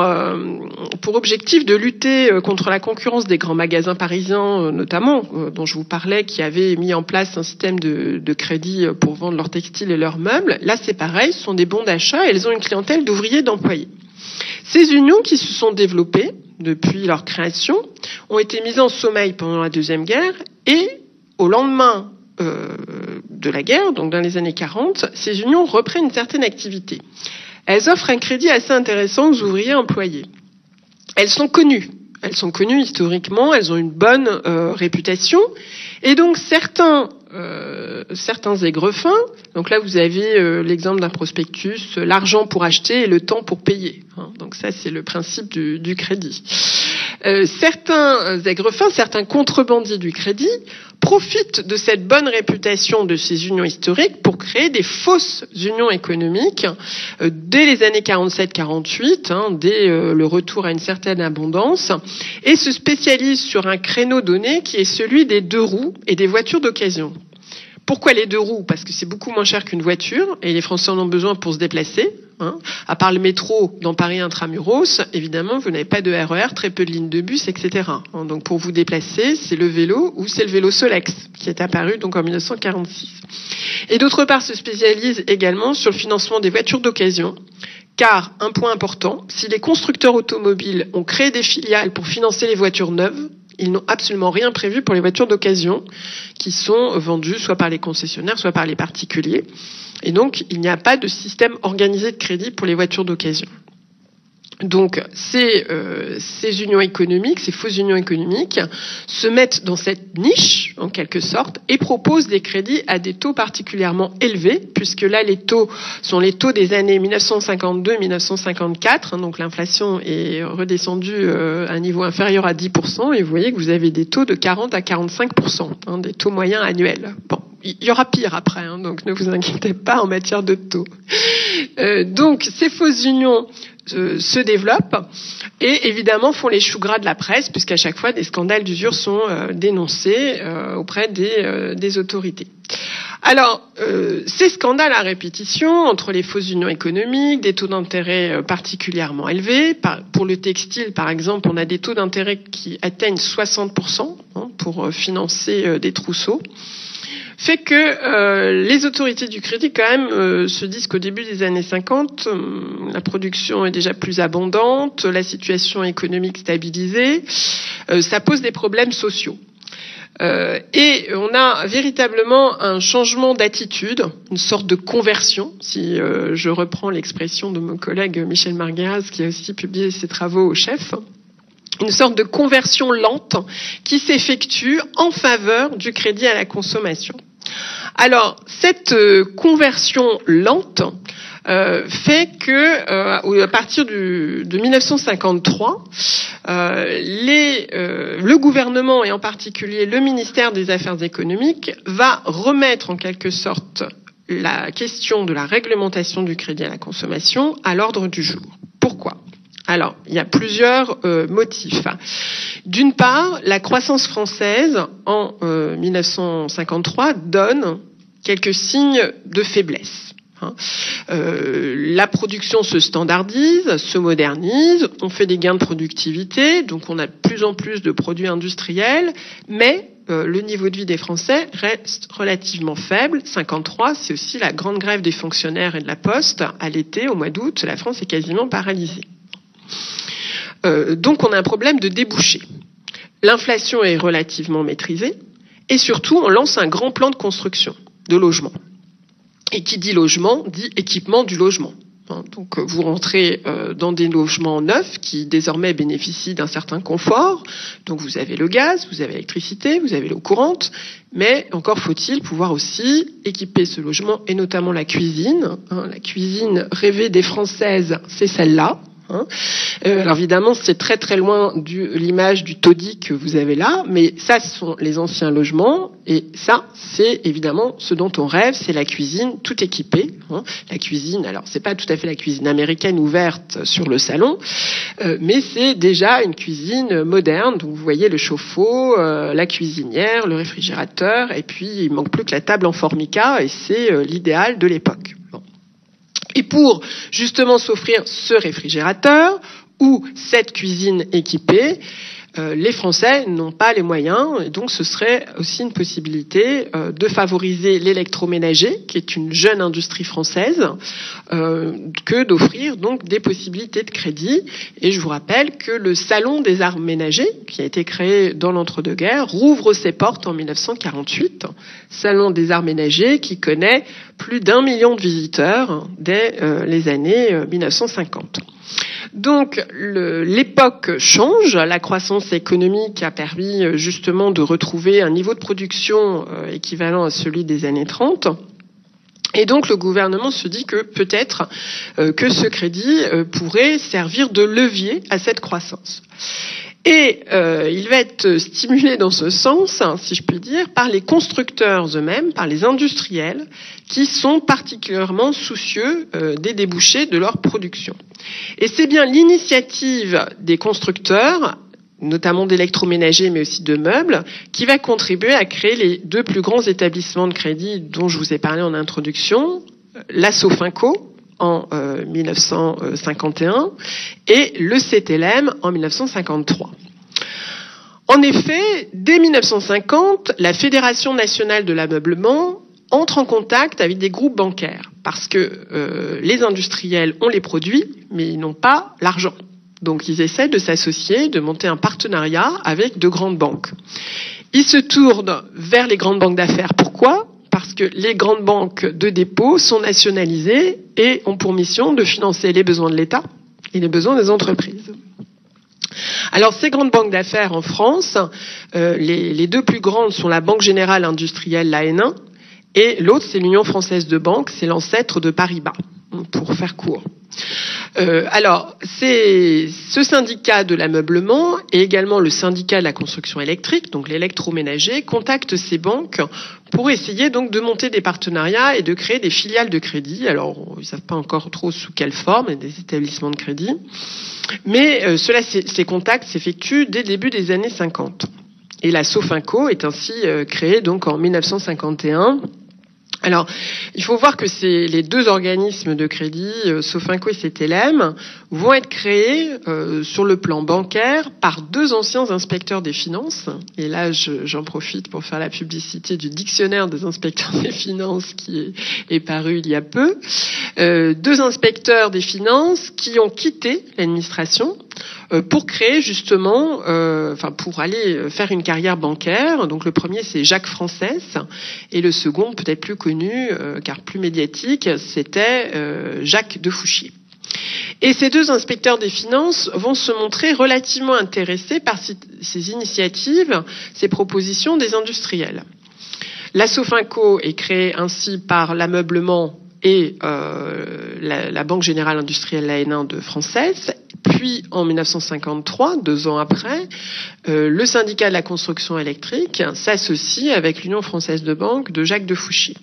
[SPEAKER 2] objectif de lutter contre la concurrence des grands magasins parisiens, notamment, dont je vous parlais, qui avaient mis en place un système de crédit pour vendre leurs textiles et leurs meubles. Là, c'est pareil, ce sont des bons d'achat et elles ont une clientèle d'ouvriers et d'employés. Ces unions qui se sont développées depuis leur création ont été mises en sommeil pendant la Deuxième Guerre et au lendemain de la guerre, donc dans les années 40, ces unions reprennent une certaine activité. Elles offrent un crédit assez intéressant aux ouvriers employés. Elles sont connues historiquement, elles ont une bonne réputation, et donc certains aigrefins, donc là vous avez l'exemple d'un prospectus, l'argent pour acheter et le temps pour payer. Donc ça c'est le principe du crédit. Certains aigrefins, certains contrebandiers du crédit profitent de cette bonne réputation de ces unions historiques pour créer des fausses unions économiques dès les années 47-48, dès le retour à une certaine abondance, et se spécialisent sur un créneau donné qui est celui des 2 roues et des voitures d'occasion. Pourquoi les 2 roues? Parce que c'est beaucoup moins cher qu'une voiture et les Français en ont besoin pour se déplacer. À part le métro dans Paris intramuros, évidemment, vous n'avez pas de RER, très peu de lignes de bus, etc. Donc pour vous déplacer, c'est le vélo ou c'est le vélo Solex qui est apparu donc en 1946. Et d'autre part, se spécialise également sur le financement des voitures d'occasion. Car, un point important, si les constructeurs automobiles ont créé des filiales pour financer les voitures neuves, ils n'ont absolument rien prévu pour les voitures d'occasion qui sont vendues soit par les concessionnaires, soit par les particuliers. Et donc, il n'y a pas de système organisé de crédit pour les voitures d'occasion. Donc, ces unions économiques, ces fausses unions économiques, se mettent dans cette niche, en quelque sorte, et proposent des crédits à des taux particulièrement élevés, puisque là, les taux sont les taux des années 1952-1954, donc l'inflation est redescendue à un niveau inférieur à 10%, et vous voyez que vous avez des taux de 40 à 45%, des taux moyens annuels. Bon, il y aura pire après, donc ne vous inquiétez pas en matière de taux. Donc, ces fausses unions se développent et évidemment font les choux gras de la presse, puisqu'à chaque fois des scandales d'usure sont dénoncés auprès des autorités. Alors, ces scandales à répétition entre les fausses unions économiques, des taux d'intérêt particulièrement élevés, pour le textile par exemple, on a des taux d'intérêt qui atteignent 60% pour financer des trousseaux, fait que les autorités du crédit quand même se disent qu'au début des années 50, la production est déjà plus abondante, la situation économique stabilisée, ça pose des problèmes sociaux. Et on a véritablement un changement d'attitude, une sorte de conversion, si je reprends l'expression de mon collègue Michel Margueras, qui a aussi publié ses travaux au Chef, une sorte de conversion lente qui s'effectue en faveur du crédit à la consommation. Alors, cette conversion lente fait que, à partir de 1953, le gouvernement et en particulier le ministère des Affaires économiques va remettre en quelque sorte la question de la réglementation du crédit à la consommation à l'ordre du jour. Pourquoi ? Alors, il y a plusieurs motifs. D'une part, la croissance française en 1953 donne quelques signes de faiblesse. La production se standardise, se modernise, on fait des gains de productivité, donc on a de plus en plus de produits industriels, mais le niveau de vie des Français reste relativement faible. 53, c'est aussi la grande grève des fonctionnaires et de la Poste. À l'été, au mois d'août, la France est quasiment paralysée. Donc on a un problème de débouchés. L'inflation est relativement maîtrisée et surtout on lance un grand plan de construction de logements. Et qui dit logement dit équipement du logement. Donc vous rentrez dans des logements neufs qui désormais bénéficient d'un certain confort. Donc vous avez le gaz, vous avez l'électricité, vous avez l'eau courante, mais encore faut-il pouvoir aussi équiper ce logement et notamment la cuisine. La cuisine rêvée des Françaises, c'est celle-là. Alors évidemment, c'est très très loin de l'image du taudis que vous avez là, mais ça, ce sont les anciens logements, et ça, c'est évidemment ce dont on rêve, c'est la cuisine tout équipée. La cuisine, alors c'est pas tout à fait la cuisine américaine ouverte sur le salon, mais c'est déjà une cuisine moderne. Donc vous voyez le chauffe-eau, la cuisinière, le réfrigérateur, et puis il manque plus que la table en formica, et c'est l'idéal de l'époque. Et pour justement s'offrir ce réfrigérateur ou cette cuisine équipée, les Français n'ont pas les moyens, et donc ce serait aussi une possibilité de favoriser l'électroménager, qui est une jeune industrie française, que d'offrir donc des possibilités de crédit. Et je vous rappelle que le Salon des arts ménagers, qui a été créé dans l'entre-deux-guerres, rouvre ses portes en 1948. Salon des arts ménagers qui connaît plus d'1 million de visiteurs dès les années 1950. Donc l'époque change, la croissance économique a permis justement de retrouver un niveau de production équivalent à celui des années 30. Et donc le gouvernement se dit que peut-être que ce crédit pourrait servir de levier à cette croissance. Et il va être stimulé dans ce sens, si je puis dire, par les constructeurs eux-mêmes, par les industriels, qui sont particulièrement soucieux des débouchés de leur production. Et c'est bien l'initiative des constructeurs, notamment d'électroménagers, mais aussi de meubles, qui va contribuer à créer les deux plus grands établissements de crédit dont je vous ai parlé en introduction, la Sofinco en 1951 et le CTLM en 1953. En effet, dès 1950, la Fédération nationale de l'ameublement entre en contact avec des groupes bancaires parce que les industriels ont les produits, mais ils n'ont pas l'argent. Donc ils essaient de s'associer, de monter un partenariat avec de grandes banques. Ils se tournent vers les grandes banques d'affaires. Pourquoi ? Parce que les grandes banques de dépôt sont nationalisées et ont pour mission de financer les besoins de l'État et les besoins des entreprises. Alors ces grandes banques d'affaires en France, les deux plus grandes sont la Banque Générale Industrielle, l'AN1, et l'autre c'est l'Union Française de Banque, c'est l'ancêtre de Paribas, pour faire court. Alors, c'est ce syndicat de l'ameublement et également le syndicat de la construction électrique, donc l'électroménager, contactent ces banques pour essayer donc de monter des partenariats et de créer des filiales de crédit. Alors, ils ne savent pas encore trop sous quelle forme, des établissements de crédit, mais ces contacts s'effectuent dès le début des années 50. Et la Sofinco est ainsi créée donc en 1951. Alors, il faut voir que les deux organismes de crédit, Sofinco et CTLM, vont être créés sur le plan bancaire par deux anciens inspecteurs des finances. Et là, j'en profite pour faire la publicité du dictionnaire des inspecteurs des finances qui est paru il y a peu. Deux inspecteurs des finances qui ont quitté l'administration pour créer justement, pour aller faire une carrière bancaire. Donc le premier c'est Jacques Frances et le second peut-être plus connu car plus médiatique, c'était Jacques de Fouchier. Et ces deux inspecteurs des finances vont se montrer relativement intéressés par ces initiatives, ces propositions des industriels. La Sofinco est créée ainsi par l'ameublement et la Banque Générale Industrielle, l'AN1 de Frances. Puis, en 1953, 2 ans après, le syndicat de la construction électrique s'associe avec l'Union Française de Banque de Jacques de Fouchier.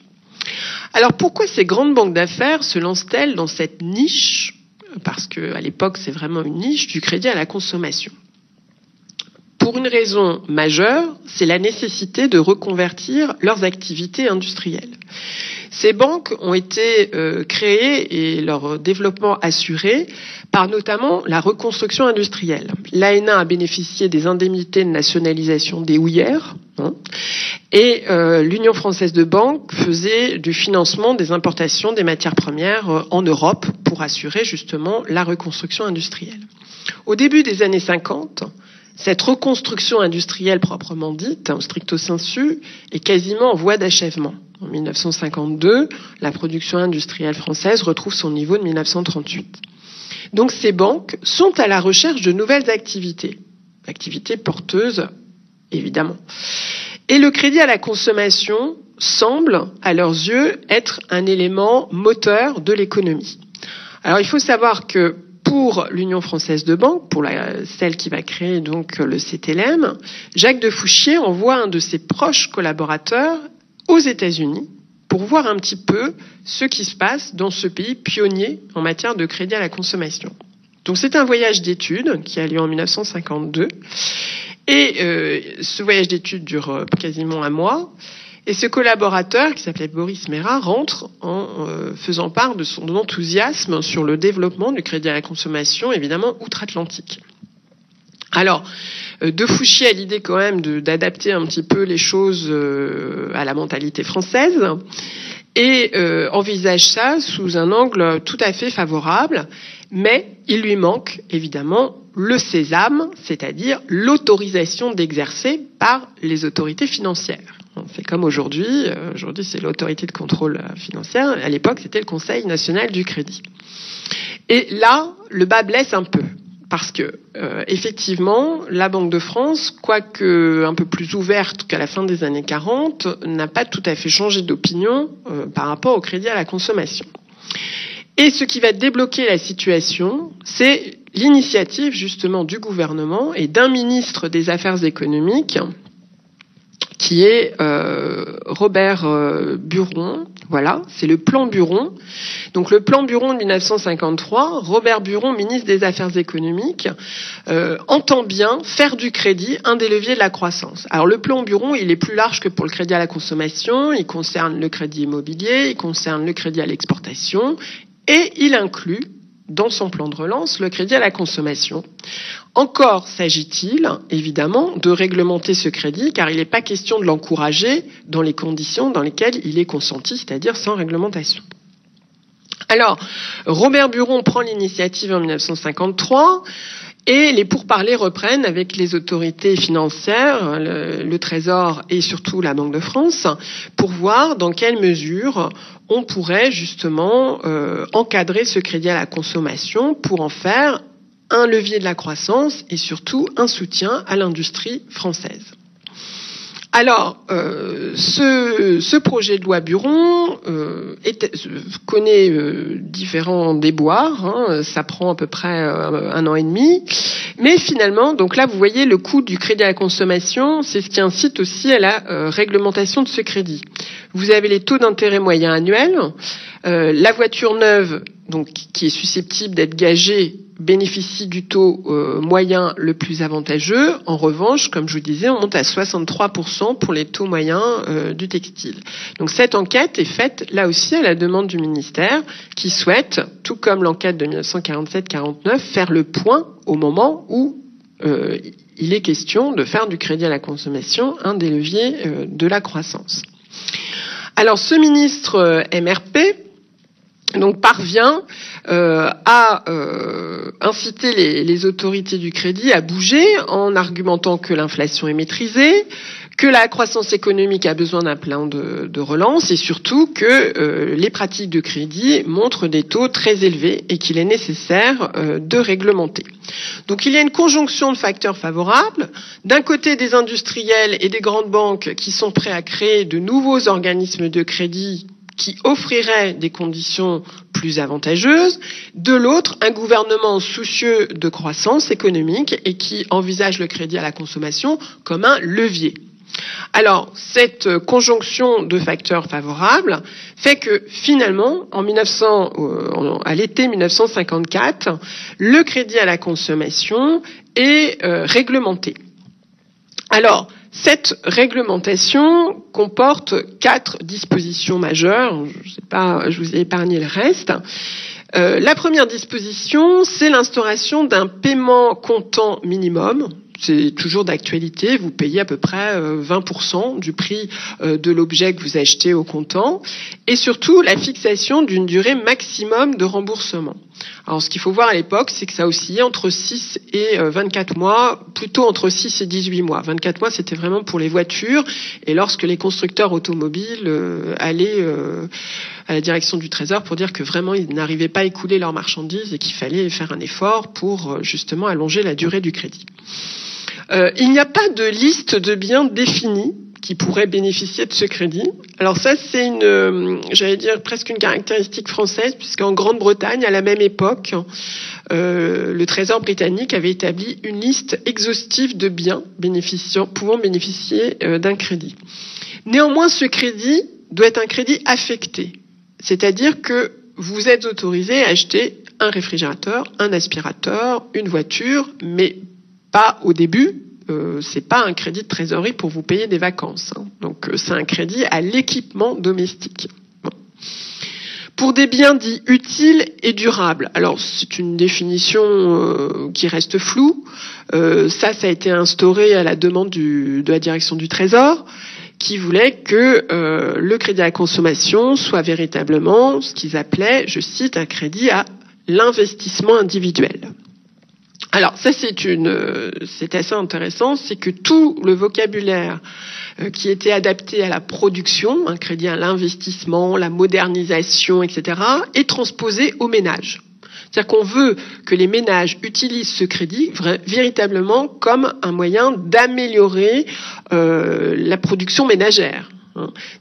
[SPEAKER 2] Alors, pourquoi ces grandes banques d'affaires se lancent-elles dans cette niche ? Parce qu'à l'époque, c'est vraiment une niche du crédit à la consommation. Pour une raison majeure, c'est la nécessité de reconvertir leurs activités industrielles. Ces banques ont été créées et leur développement assuré par notamment la reconstruction industrielle. L'AN1 a bénéficié des indemnités de nationalisation des houillères, et l'Union Française de Banque faisait du financement des importations des matières premières en Europe pour assurer justement la reconstruction industrielle. Au début des années 50, cette reconstruction industrielle proprement dite, stricto sensu, est quasiment en voie d'achèvement. En 1952, la production industrielle française retrouve son niveau de 1938. Donc ces banques sont à la recherche de nouvelles activités porteuses, évidemment. Et le crédit à la consommation semble, à leurs yeux, être un élément moteur de l'économie. Alors il faut savoir que pour l'Union Française de Banque, pour celle qui va créer donc le CTLM, Jacques de Fouchier envoie un de ses proches collaborateurs aux États-Unis pour voir un petit peu ce qui se passe dans ce pays pionnier en matière de crédit à la consommation. Donc c'est un voyage d'études qui a lieu en 1952 et ce voyage d'études dure quasiment un mois. Et ce collaborateur, qui s'appelait Boris Meyrat, rentre en faisant part de son enthousiasme sur le développement du crédit à la consommation, évidemment, outre-Atlantique. Alors, de Fouchier a l'idée quand même d'adapter un petit peu les choses à la mentalité française et envisage ça sous un angle tout à fait favorable, mais il lui manque évidemment le sésame, c'est-à-dire l'autorisation d'exercer par les autorités financières. C'est comme aujourd'hui. Aujourd'hui, c'est l'autorité de contrôle financière. À l'époque, c'était le Conseil national du crédit. Et là, le bas blesse un peu. Parce que, effectivement, la Banque de France, quoique un peu plus ouverte qu'à la fin des années 40, n'a pas tout à fait changé d'opinion par rapport au crédit à la consommation. Et ce qui va débloquer la situation, c'est l'initiative justement du gouvernement et d'un ministre des Affaires économiques qui est Robert Buron. Voilà, c'est le plan Buron. Donc le plan Buron de 1953, Robert Buron, ministre des Affaires économiques, entend bien faire du crédit un des leviers de la croissance. Alors le plan Buron, il est plus large que pour le crédit à la consommation, il concerne le crédit immobilier, il concerne le crédit à l'exportation, et il inclut dans son plan de relance le crédit à la consommation. Encore s'agit-il, évidemment, de réglementer ce crédit, car il n'est pas question de l'encourager dans les conditions dans lesquelles il est consenti, c'est-à-dire sans réglementation. Alors, Robert Buron prend l'initiative en 1953, et les pourparlers reprennent avec les autorités financières, le Trésor et surtout la Banque de France, pour voir dans quelle mesure on pourrait justement encadrer ce crédit à la consommation pour en faire un levier de la croissance et surtout un soutien à l'industrie française. Alors, ce projet de loi Buron connaît différents déboires, ça prend à peu près 1 an et demi, mais finalement, donc là vous voyez le coût du crédit à la consommation, c'est ce qui incite aussi à la réglementation de ce crédit. Vous avez les taux d'intérêt moyens annuels, la voiture neuve, donc qui est susceptible d'être gagée, bénéficie du taux moyen le plus avantageux. En revanche, comme je vous disais, on monte à 63% pour les taux moyens du textile. Donc cette enquête est faite là aussi à la demande du ministère qui souhaite, tout comme l'enquête de 1947-49, faire le point au moment où il est question de faire du crédit à la consommation un des leviers de la croissance. Alors ce ministre MRP donc parvient à inciter les autorités du crédit à bouger en argumentant que l'inflation est maîtrisée, que la croissance économique a besoin d'un plan de relance et surtout que les pratiques de crédit montrent des taux très élevés et qu'il est nécessaire de réglementer. Donc il y a une conjonction de facteurs favorables. D'un côté, des industriels et des grandes banques qui sont prêts à créer de nouveaux organismes de crédit qui offrirait des conditions plus avantageuses. De l'autre, un gouvernement soucieux de croissance économique et qui envisage le crédit à la consommation comme un levier. Alors, cette conjonction de facteurs favorables fait que finalement, à l'été 1954, le crédit à la consommation est réglementé. Alors, cette réglementation comporte 4 dispositions majeures. Je vous ai épargné le reste. La première disposition, c'est l'instauration d'un paiement comptant minimum. C'est toujours d'actualité, vous payez à peu près 20% du prix de l'objet que vous achetez au comptant, et surtout la fixation d'une durée maximum de remboursement. Alors ce qu'il faut voir à l'époque, c'est que ça oscillait entre 6 et 24 mois, plutôt entre 6 et 18 mois. 24 mois, c'était vraiment pour les voitures, et lorsque les constructeurs automobiles allaient à la direction du Trésor pour dire que vraiment ils n'arrivaient pas à écouler leurs marchandises et qu'il fallait faire un effort pour justement allonger la durée du crédit. Il n'y a pas de liste de biens définis qui pourraient bénéficier de ce crédit. Alors ça, c'est j'allais dire presque une caractéristique française, puisqu'en Grande-Bretagne, à la même époque, le Trésor britannique avait établi une liste exhaustive de biens pouvant bénéficier d'un crédit. Néanmoins, ce crédit doit être un crédit affecté, c'est-à-dire que vous êtes autorisé à acheter un réfrigérateur, un aspirateur, une voiture, mais pas au début, c'est pas un crédit de trésorerie pour vous payer des vacances. Donc c'est un crédit à l'équipement domestique. Bon. Pour des biens dits utiles et durables, alors c'est une définition qui reste floue. Ça a été instauré à la demande de la direction du Trésor, qui voulait que le crédit à la consommation soit véritablement ce qu'ils appelaient, je cite, un crédit à l'investissement individuel. Alors ça c'est assez intéressant, c'est que tout le vocabulaire qui était adapté à la production, un crédit à l'investissement, la modernisation, etc., est transposé aux ménages. C'est-à-dire qu'on veut que les ménages utilisent ce crédit véritablement comme un moyen d'améliorer la production ménagère.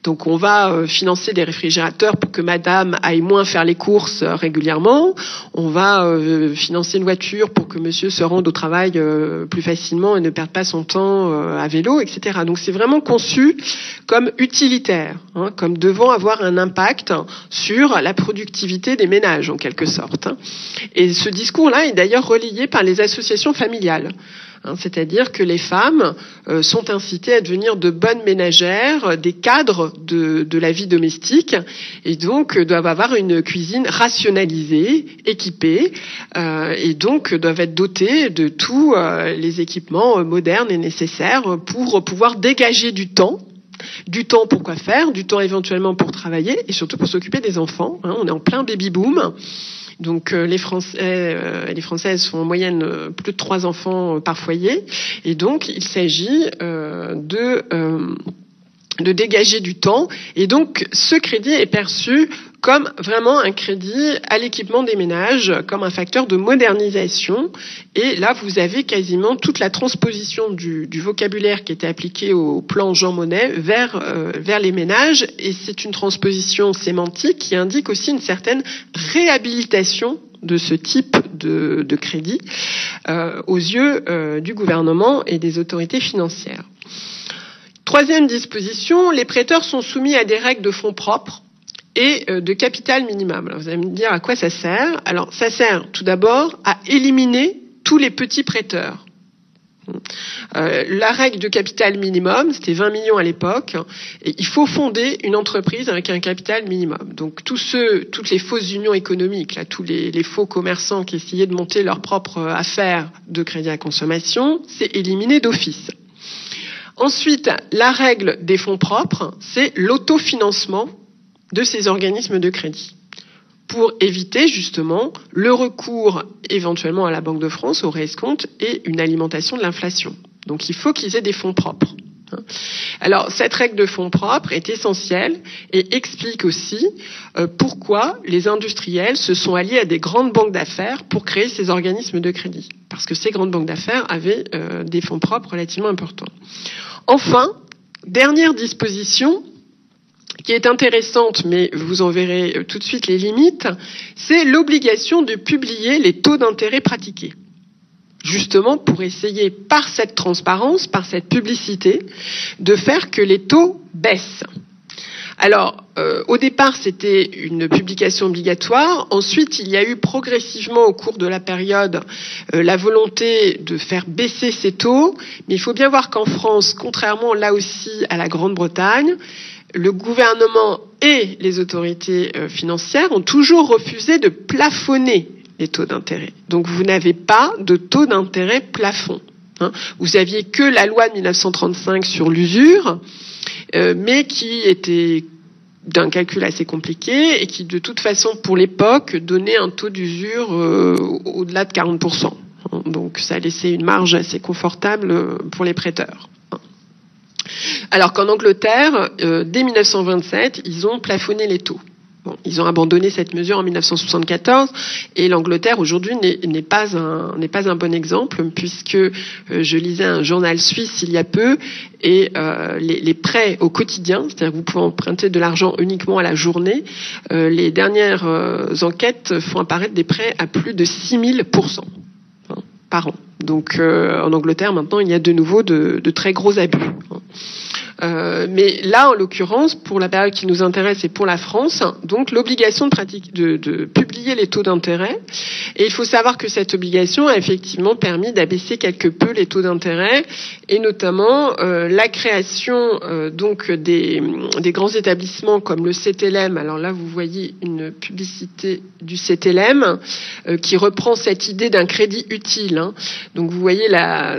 [SPEAKER 3] Donc on va financer des réfrigérateurs pour que madame aille moins faire les courses régulièrement. On va financer une voiture pour que monsieur se rende au travail plus facilement et ne perde pas son temps à vélo, etc. Donc c'est vraiment conçu comme utilitaire, comme devant avoir un impact sur la productivité des ménages en quelque sorte. Et ce discours-là est d'ailleurs relayé par les associations familiales. C'est-à-dire que les femmes sont incitées à devenir de bonnes ménagères, des cadres de la vie domestique, et donc doivent avoir une cuisine rationalisée, équipée, et donc doivent être dotées de tous les équipements modernes et nécessaires pour pouvoir dégager du temps. Du temps pour quoi faire, du temps éventuellement pour travailler, et surtout pour s'occuper des enfants. On est en plein baby-boom. Donc les Français et les Françaises font en moyenne plus de 3 enfants par foyer, et donc il s'agit de dégager du temps, et donc ce crédit est perçu comme vraiment un crédit à l'équipement des ménages, comme un facteur de modernisation. Et là, vous avez quasiment toute la transposition du vocabulaire qui était appliqué au plan Jean Monnet vers les ménages. Et c'est une transposition sémantique qui indique aussi une certaine réhabilitation de ce type de crédit aux yeux du gouvernement et des autorités financières. Troisième disposition, les prêteurs sont soumis à des règles de fonds propres et de capital minimum. Alors vous allez me dire à quoi ça sert. Alors ça sert tout d'abord à éliminer tous les petits prêteurs. La règle de capital minimum, c'était 20 millions à l'époque, et il faut fonder une entreprise avec un capital minimum. Donc toutes les fausses unions économiques, là, tous les faux commerçants qui essayaient de monter leur propre affaire de crédit à consommation, c'est éliminé d'office. Ensuite, la règle des fonds propres, c'est l'autofinancement de ces organismes de crédit, pour éviter justement le recours éventuellement à la Banque de France, au réescompte et une alimentation de l'inflation. Donc il faut qu'ils aient des fonds propres. Alors cette règle de fonds propres est essentielle et explique aussi pourquoi les industriels se sont alliés à des grandes banques d'affaires pour créer ces organismes de crédit. Parce que ces grandes banques d'affaires avaient des fonds propres relativement importants. Enfin, dernière disposition, qui est intéressante, mais vous en verrez tout de suite les limites, c'est l'obligation de publier les taux d'intérêt pratiqués. Justement pour essayer, par cette transparence, par cette publicité, de faire que les taux baissent. Alors, au départ, c'était une publication obligatoire. Ensuite, il y a eu progressivement, au cours de la période, la volonté de faire baisser ces taux. Mais il faut bien voir qu'en France, contrairement là aussi à la Grande-Bretagne, le gouvernement et les autorités financières ont toujours refusé de plafonner les taux d'intérêt. Donc vous n'avez pas de taux d'intérêt plafond. Vous aviez que la loi de 1935 sur l'usure, mais qui était d'un calcul assez compliqué et qui, de toute façon, pour l'époque, donnait un taux d'usure au-delà de 40%. Donc ça laissait une marge assez confortable pour les prêteurs. Alors qu'en Angleterre, dès 1927, ils ont plafonné les taux. Bon, ils ont abandonné cette mesure en 1974 et l'Angleterre aujourd'hui n'est pas un bon exemple puisque je lisais un journal suisse il y a peu et les prêts au quotidien, c'est-à-dire que vous pouvez emprunter de l'argent uniquement à la journée, les dernières enquêtes font apparaître des prêts à plus de 6000% par an. Donc en Angleterre maintenant il y a de nouveau de très gros abus. Mais là, en l'occurrence, pour la période qui nous intéresse et pour la France, donc l'obligation de publier les taux d'intérêt. Et il faut savoir que cette obligation a effectivement permis d'abaisser quelque peu les taux d'intérêt, et notamment la création donc des grands établissements comme le CTLM. Alors là, vous voyez une publicité du CTLM qui reprend cette idée d'un crédit utile. Donc vous voyez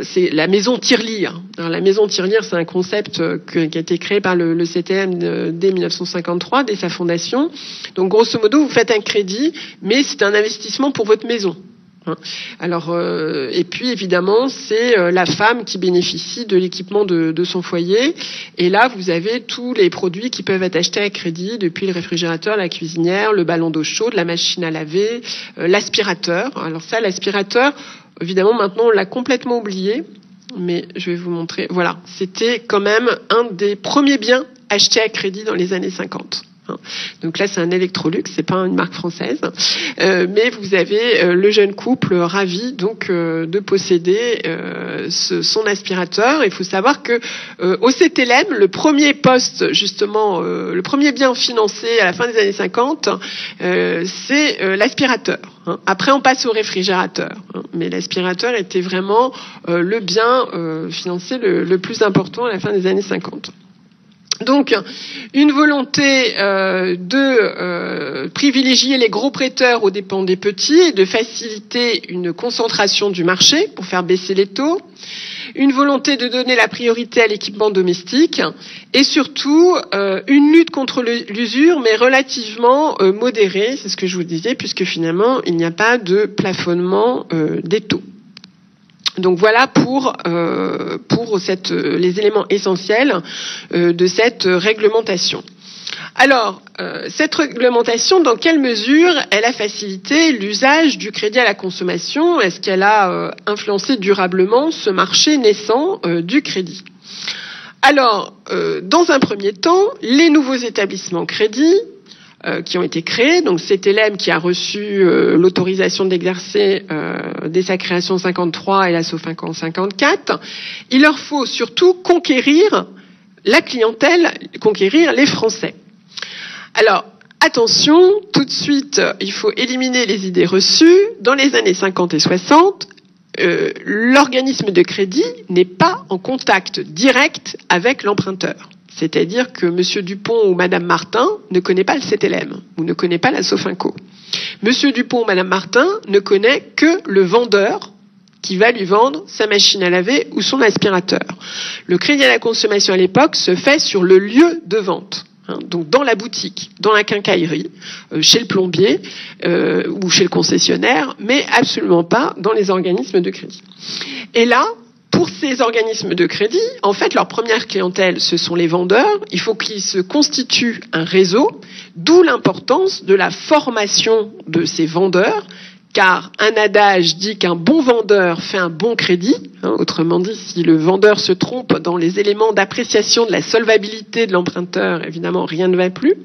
[SPEAKER 3] c'est la maison tirelire. Alors la maison tirelire, c'est un concept qui a été créé par le CTM dès 1953, dès sa fondation. Donc grosso modo, vous faites un crédit, mais c'est un investissement pour votre maison. Alors, et puis évidemment, c'est la femme qui bénéficie de l'équipement de son foyer. Et là, vous avez tous les produits qui peuvent être achetés à crédit, depuis le réfrigérateur, la cuisinière, le ballon d'eau chaude, la machine à laver, l'aspirateur. Alors ça, l'aspirateur, évidemment, maintenant, on l'a complètement oublié. mais je vais vous montrer. Voilà, c'était quand même un des premiers biens achetés à crédit dans les années 50. Donc là, c'est un Electrolux, c'est pas une marque française, mais vous avez le jeune couple ravi donc de posséder son aspirateur. Il faut savoir que au CTLM, le premier poste justement, le premier bien financé à la fin des années 50, c'est l'aspirateur. Après, on passe au réfrigérateur, mais l'aspirateur était vraiment le bien financé le plus important à la fin des années 50. Donc, une volonté de privilégier les gros prêteurs aux dépens des petits et de faciliter une concentration du marché pour faire baisser les taux. Une volonté de donner la priorité à l'équipement domestique et surtout une lutte contre l'usure, mais relativement modérée, c'est ce que je vous disais, puisque finalement, il n'y a pas de plafonnement des taux. Donc voilà pour les éléments essentiels de cette réglementation. Alors, cette réglementation, dans quelle mesure elle a facilité l'usage du crédit à la consommation? Est-ce qu'elle a influencé durablement ce marché naissant du crédit? Alors, dans un premier temps, les nouveaux établissements crédits qui ont été créés, donc CTLM qui a reçu l'autorisation d'exercer dès sa création en 53 et la SOFINC en 54, il leur faut surtout conquérir la clientèle, conquérir les Français. Alors, attention, tout de suite, il faut éliminer les idées reçues. Dans les années 50 et 60, l'organisme de crédit n'est pas en contact direct avec l'emprunteur. C'est-à-dire que M. Dupont ou Mme Martin ne connaît pas le CTLM ou ne connaît pas la Sofinco. M. Dupont ou Mme Martin ne connaît que le vendeur qui va lui vendre sa machine à laver ou son aspirateur. Le crédit à la consommation à l'époque se fait sur le lieu de vente. Donc dans la boutique, dans la quincaillerie, chez le plombier ou chez le concessionnaire, mais absolument pas dans les organismes de crédit. Et là, pour ces organismes de crédit, en fait, leur première clientèle, ce sont les vendeurs. Il faut qu'ils se constituent un réseau, d'où l'importance de la formation de ces vendeurs, car un adage dit qu'un bon vendeur fait un bon crédit. Autrement dit, si le vendeur se trompe dans les éléments d'appréciation de la solvabilité de l'emprunteur, évidemment, rien ne va plus.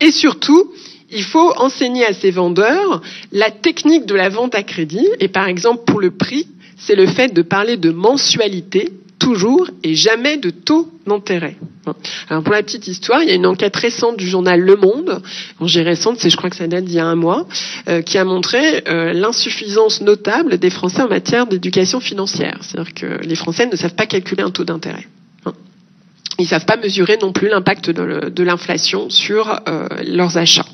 [SPEAKER 3] Et surtout, il faut enseigner à ces vendeurs la technique de la vente à crédit. Et par exemple, pour le prix, c'est le fait de parler de mensualité, toujours, et jamais de taux d'intérêt. Alors pour la petite histoire, il y a une enquête récente du journal Le Monde, quand j'ai récente, je crois que ça date d'il y a un mois, qui a montré l'insuffisance notable des Français en matière d'éducation financière. C'est-à-dire que les Français ne savent pas calculer un taux d'intérêt. Ils ne savent pas mesurer non plus l'impact de l'inflation sur leurs achats.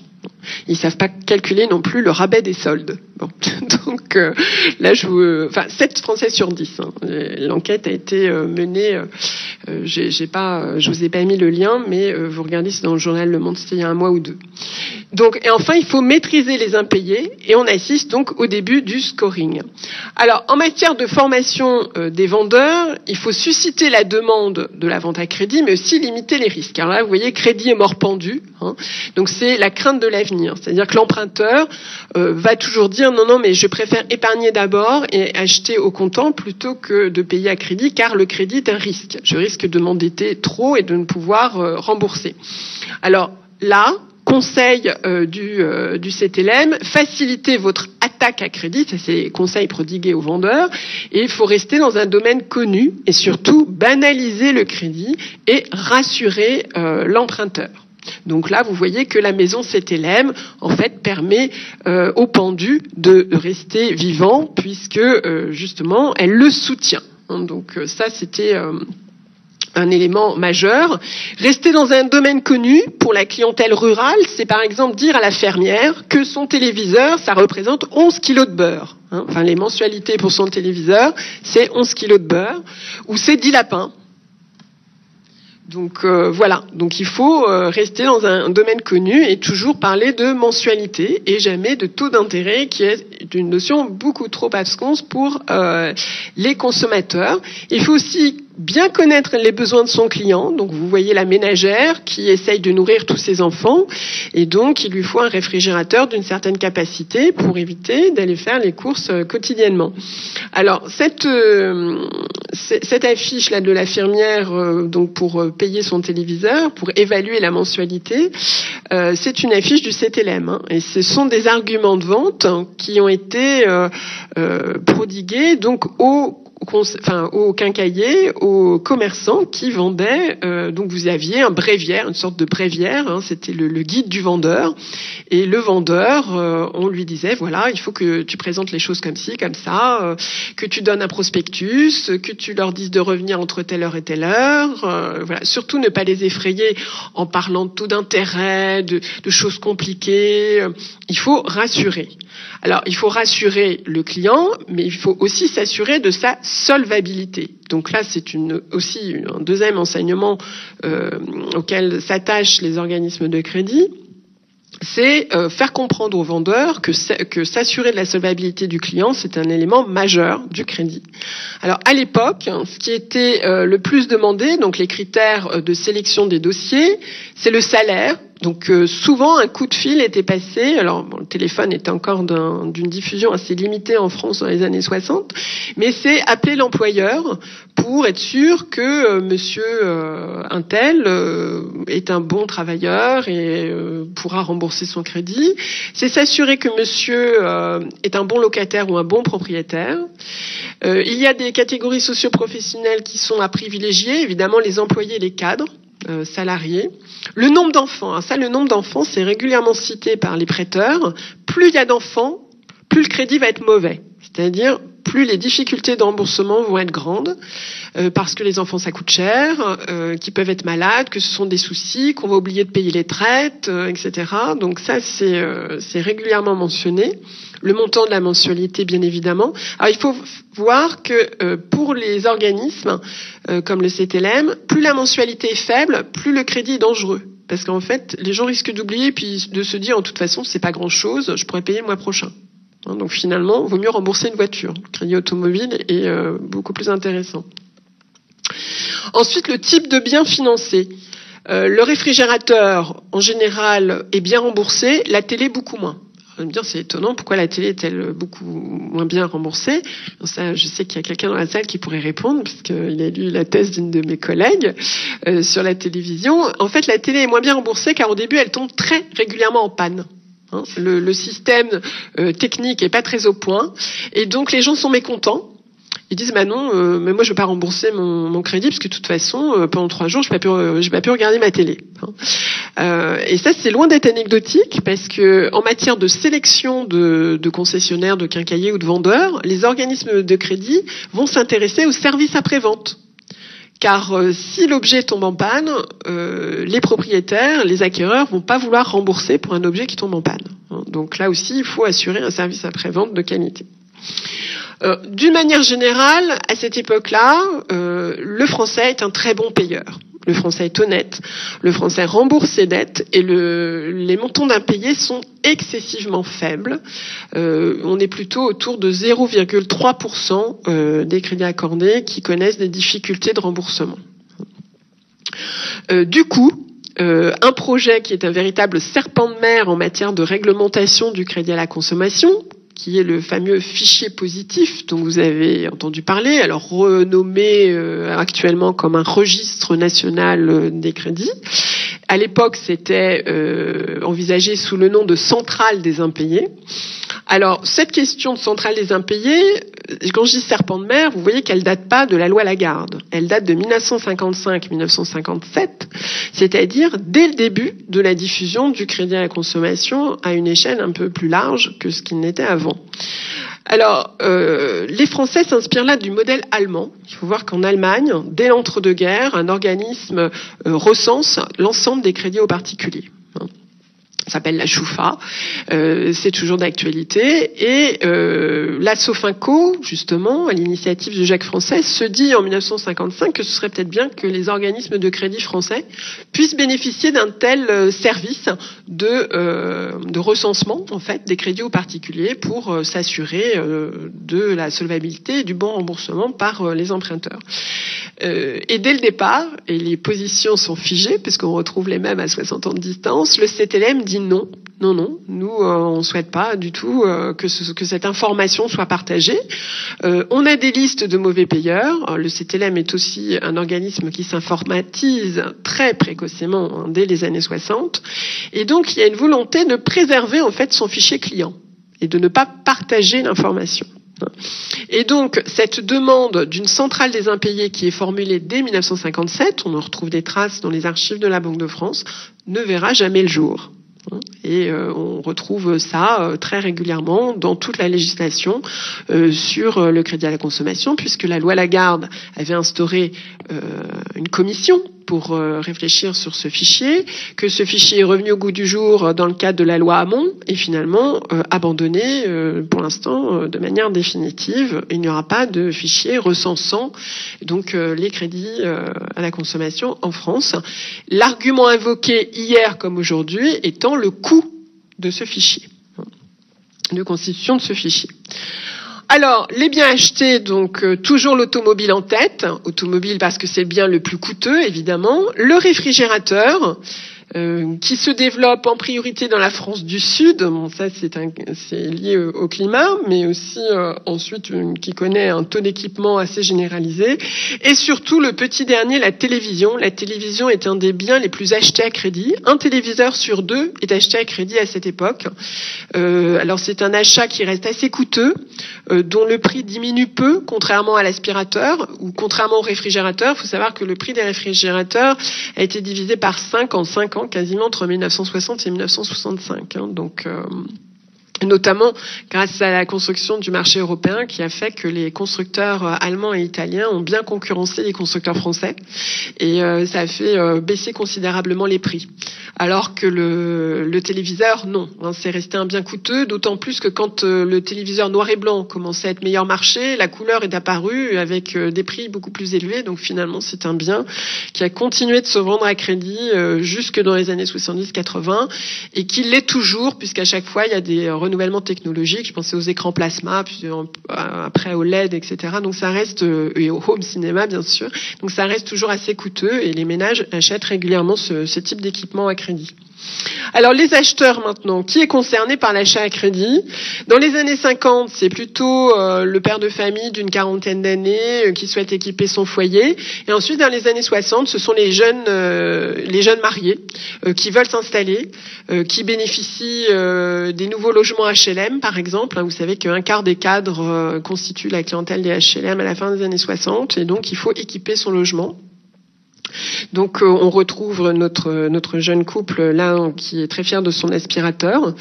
[SPEAKER 3] Ils ne savent pas calculer non plus le rabais des soldes. Bon. Donc là, 7 Français sur 10. L'enquête a été menée. Je vous ai pas mis le lien, mais vous regardez, c'est dans le journal Le Monde, c'était il y a un mois ou deux. Donc, et enfin, il faut maîtriser les impayés, et on assiste donc au début du scoring. Alors, en matière de formation des vendeurs, il faut susciter la demande de la vente à crédit, mais aussi limiter les risques. Alors là, vous voyez, crédit est mort pendu. Donc c'est la crainte de l'avenir. C'est-à-dire que l'emprunteur va toujours dire non, mais je préfère épargner d'abord et acheter au comptant plutôt que de payer à crédit, car le crédit est un risque. Je risque de m'endetter trop et de ne pouvoir rembourser. Alors là, conseil du CTLM, facilitez votre attaque à crédit, ça c'est les conseils prodigués aux vendeurs, et il faut rester dans un domaine connu et surtout banaliser le crédit et rassurer l'emprunteur. Donc là, vous voyez que la maison CTLM, en fait, permet au pendu de rester vivant puisque, justement, elle le soutient. Donc ça, c'était un élément majeur. Rester dans un domaine connu pour la clientèle rurale, c'est par exemple dire à la fermière que son téléviseur, ça représente 11 kilos de beurre. Enfin, les mensualités pour son téléviseur, c'est 11 kilos de beurre, ou c'est 10 lapins. Donc voilà, donc il faut rester dans un domaine connu et toujours parler de mensualité et jamais de taux d'intérêt qui est une notion beaucoup trop absconse pour les consommateurs. Il faut aussi bien connaître les besoins de son client. Donc vous voyez la ménagère qui essaye de nourrir tous ses enfants et donc il lui faut un réfrigérateur d'une certaine capacité pour éviter d'aller faire les courses quotidiennement. Alors cette affiche là de l'infirmière, donc pour payer son téléviseur, pour évaluer la mensualité, c'est une affiche du CTLM, hein, et ce sont des arguments de vente qui ont été prodigués donc aux quincailliers, aux commerçants qui vendaient. Donc vous aviez un bréviaire, une sorte de bréviaire, hein, c'était le guide du vendeur. Et le vendeur, on lui disait, voilà, il faut que tu présentes les choses comme ci, comme ça, que tu donnes un prospectus, que tu leur dises de revenir entre telle heure et telle heure. Voilà, surtout ne pas les effrayer en parlant de taux d'intérêt, de choses compliquées. Il faut rassurer. Alors, il faut rassurer le client, mais il faut aussi s'assurer de sa solvabilité. Donc là, c'est aussi un deuxième enseignement auquel s'attachent les organismes de crédit. C'est faire comprendre aux vendeurs que s'assurer de la solvabilité du client, c'est un élément majeur du crédit. Alors à l'époque, ce qui était le plus demandé, donc les critères de sélection des dossiers, c'est le salaire. Donc souvent un coup de fil était passé, alors bon, le téléphone était encore d'une diffusion assez limitée en France dans les années 60, mais c'est appeler l'employeur pour être sûr que monsieur untel est un bon travailleur et pourra rembourser son crédit. C'est s'assurer que monsieur est un bon locataire ou un bon propriétaire. Il y a des catégories socio-professionnelles qui sont à privilégier, évidemment les employés et les cadres. Salariés. Le nombre d'enfants, le nombre d'enfants, c'est régulièrement cité par les prêteurs. Plus il y a d'enfants, plus le crédit va être mauvais. C'est-à-dire, plus les difficultés de remboursement vont être grandes, parce que les enfants, ça coûte cher, qu'ils peuvent être malades, que ce sont des soucis, qu'on va oublier de payer les traites, etc. Donc ça, c'est régulièrement mentionné. Le montant de la mensualité, bien évidemment. Alors, il faut voir que pour les organismes comme le CTLM, plus la mensualité est faible, plus le crédit est dangereux. Parce qu'en fait, les gens risquent d'oublier puis de se dire, de toute façon, c'est pas grand-chose, je pourrais payer le mois prochain. Donc finalement, il vaut mieux rembourser une voiture. Le crédit automobile est beaucoup plus intéressant. Ensuite, le type de bien financé. Le réfrigérateur, en général, est bien remboursé, la télé, beaucoup moins. On va me dire, c'est étonnant, pourquoi la télé est-elle beaucoup moins bien remboursée? Ça, je sais qu'il y a quelqu'un dans la salle qui pourrait répondre, parce qu'il a lu la thèse d'une de mes collègues sur la télévision. En fait, la télé est moins bien remboursée car au début, elle tombe très régulièrement en panne. Le système technique est pas très au point, et donc les gens sont mécontents. Ils disent bah non, mais moi je veux pas rembourser mon crédit parce que de toute façon pendant 3 jours j'ai pas pu regarder ma télé. Et ça c'est loin d'être anecdotique parce que en matière de sélection de concessionnaires, de quincailliers ou de vendeurs, les organismes de crédit vont s'intéresser au service après-vente. Car si l'objet tombe en panne, les propriétaires, les acquéreurs vont pas vouloir rembourser pour un objet qui tombe en panne. Donc là aussi, il faut assurer un service après-vente de qualité. D'une manière générale, à cette époque-là, le français est un très bon payeur. Le français est honnête, le français rembourse ses dettes et les montants d'impayés sont excessivement faibles. On est plutôt autour de 0,3% des crédits accordés qui connaissent des difficultés de remboursement. Du coup, un projet qui est un véritable serpent de mer en matière de réglementation du crédit à la consommation, qui est le fameux fichier positif dont vous avez entendu parler, alors renommé actuellement comme un registre national des crédits. À l'époque, c'était envisagé sous le nom de centrale des impayés. Alors, cette question de centrale des impayés, quand je dis serpent de mer, vous voyez qu'elle date pas de la loi Lagarde. Elle date de 1955-1957, c'est-à-dire dès le début de la diffusion du crédit à la consommation à une échelle un peu plus large que ce qu'il n'était avant. Alors, les Français s'inspirent là du modèle allemand. Il faut voir qu'en Allemagne, dès l'entre-deux-guerres, un organisme recense l'ensemble des crédits aux particuliers. Ça s'appelle la Schufa, c'est toujours d'actualité. Et la Sofinco, justement, à l'initiative de Jacques Français, se dit en 1955 que ce serait peut-être bien que les organismes de crédit français puissent bénéficier d'un tel service de recensement, en fait, des crédits aux particuliers pour s'assurer de la solvabilité et du bon remboursement par les emprunteurs. Et dès le départ, et les positions sont figées, puisqu'on retrouve les mêmes à 60 ans de distance, le CTLM dit dit non. Non, nous on souhaite pas du tout que cette information soit partagée. On a des listes de mauvais payeurs. Le CTLM est aussi un organisme qui s'informatise très précocement dès les années 60, et donc il y a une volonté de préserver en fait son fichier client et de ne pas partager l'information. Et donc, cette demande d'une centrale des impayés qui est formulée dès 1957, on en retrouve des traces dans les archives de la Banque de France, ne verra jamais le jour. Et on retrouve ça très régulièrement dans toute la législation sur le crédit à la consommation, puisque la loi Lagarde avait instauré une commission pour réfléchir sur ce fichier, que ce fichier est revenu au goût du jour dans le cadre de la loi Hamon et finalement abandonné pour l'instant de manière définitive. Il n'y aura pas de fichier recensant donc les crédits à la consommation en France. L'argument invoqué hier comme aujourd'hui étant le coût de ce fichier, de constitution de ce fichier. Alors, les biens achetés, donc toujours l'automobile en tête, automobile parce que c'est le bien le plus coûteux, évidemment, le réfrigérateur, qui se développe en priorité dans la France du Sud. Bon, ça c'est lié au climat, mais aussi ensuite qui connaît un taux d'équipement assez généralisé. Et surtout le petit dernier, la télévision. La télévision est un des biens les plus achetés à crédit. Un téléviseur sur 2 est acheté à crédit à cette époque. Alors c'est un achat qui reste assez coûteux, dont le prix diminue peu, contrairement à l'aspirateur ou contrairement au réfrigérateur. Il faut savoir que le prix des réfrigérateurs a été divisé par 5 en 5 ans, quasiment entre 1960 et 1965. Donc, notamment grâce à la construction du marché européen qui a fait que les constructeurs allemands et italiens ont bien concurrencé les constructeurs français, et ça a fait baisser considérablement les prix. Alors que le téléviseur, non, c'est resté un bien coûteux, d'autant plus que quand le téléviseur noir et blanc commençait à être meilleur marché, la couleur est apparue avec des prix beaucoup plus élevés. Donc finalement, c'est un bien qui a continué de se vendre à crédit jusque dans les années 70-80 et qui l'est toujours, puisqu'à chaque fois, il y a des renouvellement technologique. Je pensais aux écrans plasma, puis après au LED, etc. Donc ça reste, et au home cinéma bien sûr. Donc ça reste toujours assez coûteux et les ménages achètent régulièrement ce type d'équipement à crédit. Alors les acheteurs maintenant, qui est concerné par l'achat à crédit? Dans les années 50, c'est plutôt le père de famille d'une quarantaine d'années qui souhaite équiper son foyer. Et ensuite, dans les années 60, ce sont les jeunes mariés qui veulent s'installer, qui bénéficient des nouveaux logements HLM, par exemple. Vous savez qu'un quart des cadres constituent la clientèle des HLM à la fin des années 60, et donc il faut équiper son logement. Donc on retrouve notre jeune couple là qui est très fier de son aspirateur,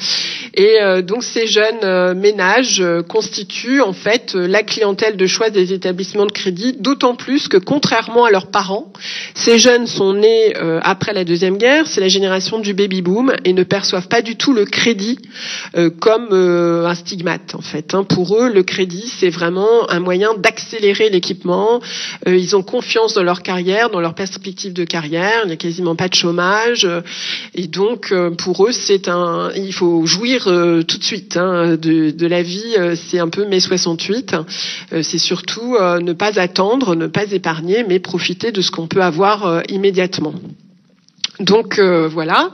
[SPEAKER 3] et donc ces jeunes ménages constituent en fait la clientèle de choix des établissements de crédit, d'autant plus que contrairement à leurs parents, ces jeunes sont nés après la Deuxième Guerre, c'est la génération du baby-boom, et ne perçoivent pas du tout le crédit comme un stigmate en fait. Pour eux, le crédit c'est vraiment un moyen d'accélérer l'équipement. Ils ont confiance dans leur carrière, dans leur perspective de carrière, il n'y a quasiment pas de chômage, et donc pour eux il faut jouir tout de suite de la vie. C'est un peu mai 68, c'est surtout ne pas attendre, ne pas épargner, mais profiter de ce qu'on peut avoir immédiatement. Donc voilà.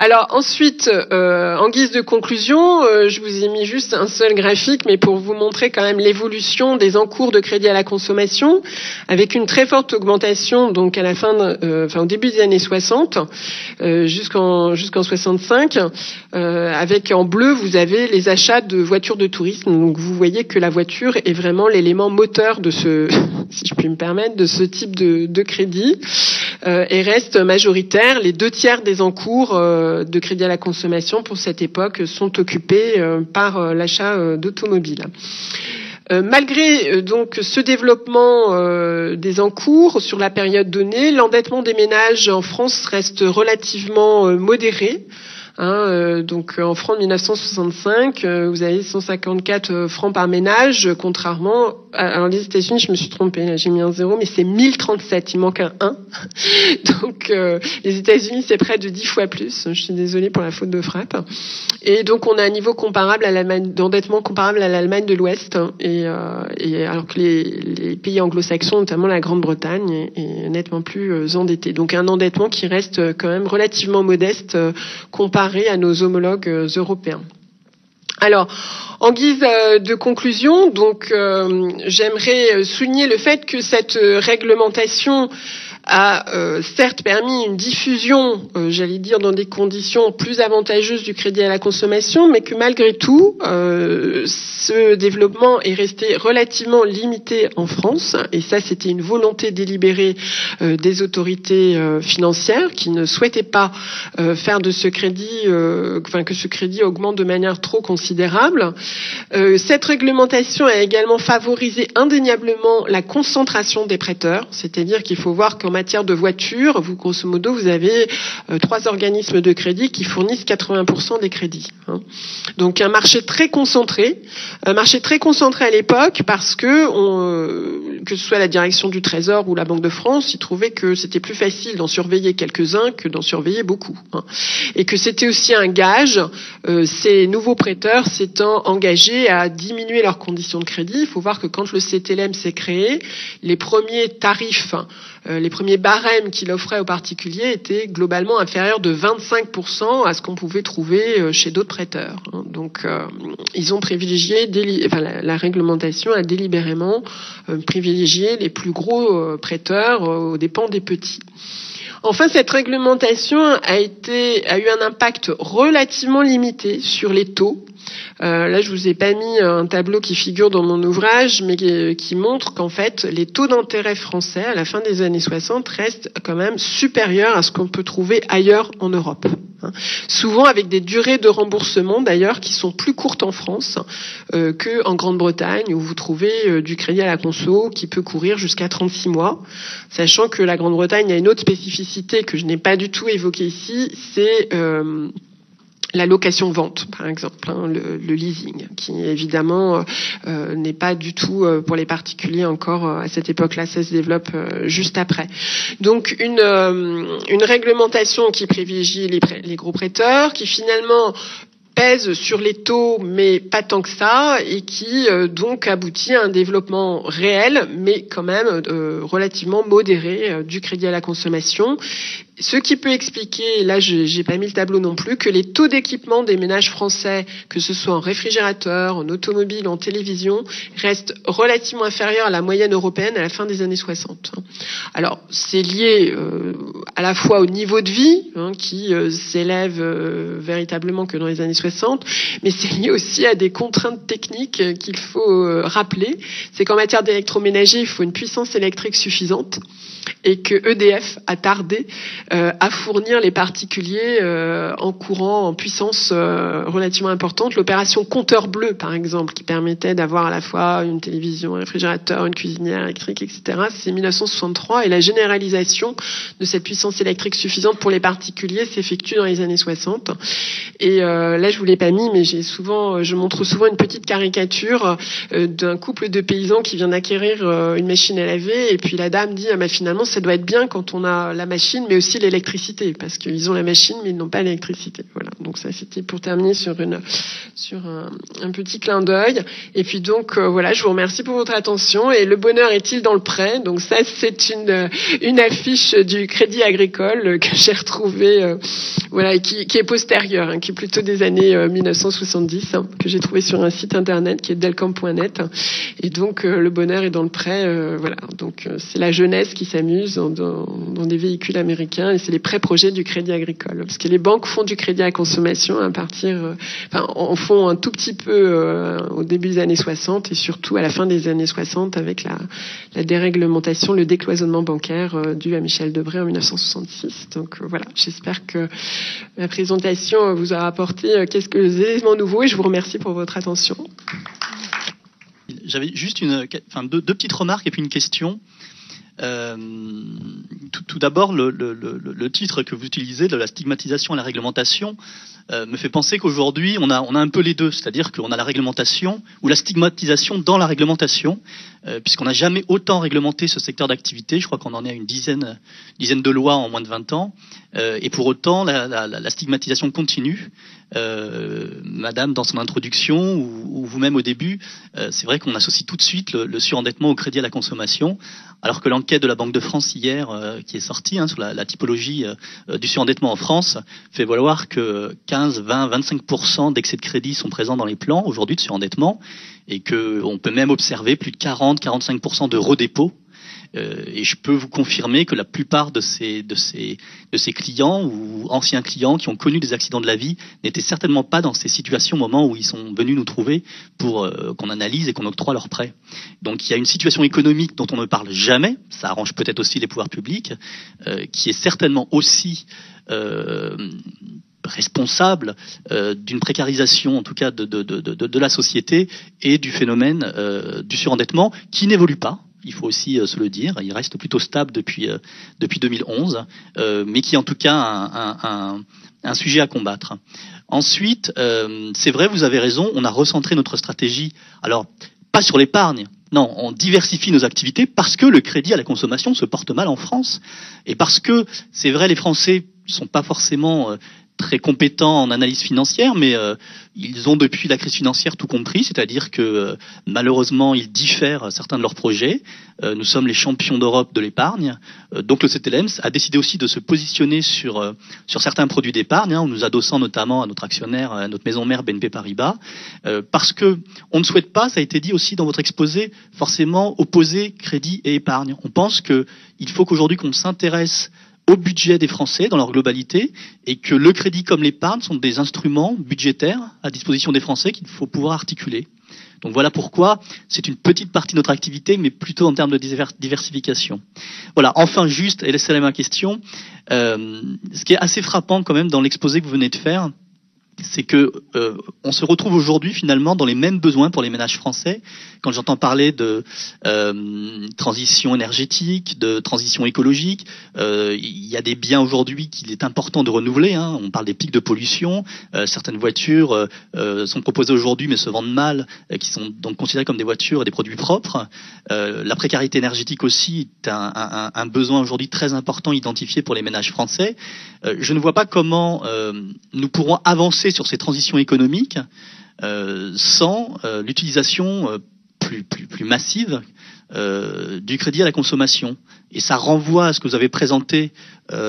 [SPEAKER 3] Alors ensuite, en guise de conclusion, je vous ai mis juste un seul graphique, mais pour vous montrer quand même l'évolution des encours de crédit à la consommation, avec une très forte augmentation, donc à la au début des années 60, jusqu'en 65. Avec en bleu, vous avez les achats de voitures de tourisme. Donc vous voyez que la voiture est vraiment l'élément moteur de si je puis me permettre, de ce type de crédit, et reste majoritaire. Les 2/3 des encours de crédit à la consommation pour cette époque sont occupés par l'achat d'automobiles. Malgré donc ce développement des encours sur la période donnée, l'endettement des ménages en France reste relativement modéré. Donc en francs de 1965, vous avez 154 francs par ménage, contrairement alors les États-Unis, je me suis trompée, là, j'ai mis un 0, mais c'est 1037, il manque un 1. Donc les États-Unis, c'est près de 10 fois plus. Je suis désolée pour la faute de frappe. Et donc on a un niveau comparable à l'Allemagne, d'endettement comparable à l'Allemagne de l'Ouest, et alors que les pays anglo-saxons, notamment la Grande-Bretagne, est nettement plus endetté. Donc un endettement qui reste quand même relativement modeste comparé comparé à nos homologues européens. Alors, en guise de conclusion, donc, j'aimerais souligner le fait que cette réglementation a certes permis une diffusion, j'allais dire, dans des conditions plus avantageuses du crédit à la consommation, mais que malgré tout, ce développement est resté relativement limité en France. Et ça, c'était une volonté délibérée des autorités financières qui ne souhaitaient pas faire de ce crédit, que ce crédit augmente de manière trop considérable. Cette réglementation a également favorisé indéniablement la concentration des prêteurs, c'est-à-dire qu'il faut voir qu'en matière de voitures, vous, grosso modo, vous avez 3 organismes de crédit qui fournissent 80% des crédits. Donc un marché très concentré à l'époque parce que ce soit la direction du Trésor ou la Banque de France, ils trouvaient que c'était plus facile d'en surveiller quelques-uns que d'en surveiller beaucoup. Et que c'était aussi un gage, ces nouveaux prêteurs s'étant engagés à diminuer leurs conditions de crédit. Il faut voir que quand le CTLM s'est créé, les premiers tarifs, les premiers barèmes qu'il offrait aux particuliers étaient globalement inférieurs de 25% à ce qu'on pouvait trouver chez d'autres prêteurs. Donc, ils ont privilégié, la réglementation a délibérément privilégié les plus gros prêteurs aux dépens des petits. Enfin, cette réglementation a eu un impact relativement limité sur les taux. Là, je vous ai pas mis un tableau qui figure dans mon ouvrage, mais qui montre qu'en fait, les taux d'intérêt français à la fin des années 60 restent quand même supérieurs à ce qu'on peut trouver ailleurs en Europe. Souvent avec des durées de remboursement d'ailleurs qui sont plus courtes en France qu'en Grande-Bretagne où vous trouvez du crédit à la conso qui peut courir jusqu'à 36 mois. Sachant que la Grande-Bretagne a une autre spécificité que je n'ai pas du tout évoquée ici, c'est la location-vente, par exemple, le leasing, qui évidemment n'est pas du tout pour les particuliers encore à cette époque-là, ça se développe juste après. Donc une réglementation qui privilégie les gros prêteurs, qui finalement pèse sur les taux, mais pas tant que ça, et qui donc aboutit à un développement réel, mais quand même relativement modéré du crédit à la consommation. Ce qui peut expliquer, là j'ai pas mis le tableau non plus, que les taux d'équipement des ménages français, que ce soit en réfrigérateur, en automobile, en télévision, restent relativement inférieurs à la moyenne européenne à la fin des années 60. Alors c'est lié à la fois au niveau de vie, qui s'élève véritablement que dans les années 60, mais c'est lié aussi à des contraintes techniques qu'il faut rappeler. C'est qu'en matière d'électroménager, il faut une puissance électrique suffisante, et que EDF a tardé à fournir les particuliers en courant, en puissance relativement importante. L'opération compteur bleu, par exemple, qui permettait d'avoir à la fois une télévision, un réfrigérateur, une cuisinière électrique, etc., c'est 1963, et la généralisation de cette puissance électrique suffisante pour les particuliers s'effectue dans les années 60. Et là, je vous l'ai pas mis, mais je montre souvent une petite caricature d'un couple de paysans qui vient d'acquérir une machine à laver, et puis la dame dit finalement ça doit être bien quand on a la machine mais aussi l'électricité, parce qu'ils ont la machine mais ils n'ont pas l'électricité. Voilà, donc ça c'était pour terminer sur un petit clin d'œil. Et puis donc voilà, je vous remercie pour votre attention. Et le bonheur est-il dans le prêt? Donc ça c'est une affiche du Crédit Agricole que j'ai retrouvée, voilà, qui est postérieure, qui est plutôt des années 1970, que j'ai trouvé sur un site internet qui est delcamp.net. Et donc le bonheur est dans le prêt, voilà. Donc c'est la jeunesse qui s'amuse dans des véhicules américains, et c'est les prêts-projets du Crédit Agricole. Parce que les banques font du crédit à la consommation en font un tout petit peu au début des années 60 et surtout à la fin des années 60 avec la déréglementation, le décloisonnement bancaire dû à Michel Debré en 1966. Donc voilà, j'espère que ma présentation vous aura apporté quelques éléments nouveaux et je vous remercie pour votre attention.
[SPEAKER 4] J'avais juste deux petites remarques et puis une question. Tout d'abord, le titre que vous utilisez de la stigmatisation et la réglementation me fait penser qu'aujourd'hui on a un peu les deux, c'est-à-dire qu'on a la réglementation ou la stigmatisation dans la réglementation, puisqu'on n'a jamais autant réglementé ce secteur d'activité. Je crois qu'on en est à une dizaine de lois en moins de 20 ans, et pour autant la stigmatisation continue. Madame, dans son introduction ou vous-même au début, c'est vrai qu'on associe tout de suite le surendettement au crédit à la consommation, alors que l'enquête enquête de la Banque de France hier qui est sortie sur la typologie du surendettement en France fait valoir que 15, 20, 25% d'excès de crédit sont présents dans les plans aujourd'hui de surendettement et qu'on peut même observer plus de 40-45% de redépôt. Et je peux vous confirmer que la plupart de ces clients ou anciens clients qui ont connu des accidents de la vie n'étaient certainement pas dans ces situations au moment où ils sont venus nous trouver pour qu'on analyse et qu'on octroie leurs prêts. Donc il y a une situation économique dont on ne parle jamais, ça arrange peut-être aussi les pouvoirs publics, qui est certainement aussi responsable d'une précarisation en tout cas de la société et du phénomène du surendettement qui n'évolue pas. Il faut aussi se le dire, il reste plutôt stable depuis 2011, mais qui est en tout cas un sujet à combattre. Ensuite, c'est vrai, vous avez raison, on a recentré notre stratégie, alors pas sur l'épargne, non, on diversifie nos activités parce que le crédit à la consommation se porte mal en France, et parce que, c'est vrai, les Français ne sont pas forcément très compétents en analyse financière, mais ils ont depuis la crise financière tout compris, c'est-à-dire que malheureusement ils diffèrent certains de leurs projets. Nous sommes les champions d'Europe de l'épargne, donc le CTLM a décidé aussi de se positionner sur certains produits d'épargne, en nous adossant notamment à notre actionnaire, à notre maison mère BNP Paribas, parce que on ne souhaite pas, ça a été dit aussi dans votre exposé, forcément opposer crédit et épargne. On pense qu'il faut qu'aujourd'hui qu'on s'intéresse au budget des Français dans leur globalité et que le crédit comme l'épargne sont des instruments budgétaires à disposition des Français qu'il faut pouvoir articuler. Donc voilà pourquoi c'est une petite partie de notre activité, mais plutôt en termes de diversification. Voilà, enfin juste, et laissez-la ma question, ce qui est assez frappant quand même dans l'exposé que vous venez de faire, c'est que on se retrouve aujourd'hui finalement dans les mêmes besoins pour les ménages français. Quand j'entends parler de transition énergétique, de transition écologique, il y a des biens aujourd'hui qu'il est important de renouveler. On parle des pics de pollution. Certaines voitures sont proposées aujourd'hui mais se vendent mal, qui sont donc considérées comme des voitures et des produits propres. La précarité énergétique aussi est un besoin aujourd'hui très important identifié pour les ménages français. Je ne vois pas comment nous pourrons avancer sur ces transitions économiques sans l'utilisation plus massive du crédit à la consommation. Et ça renvoie à ce que vous avez présenté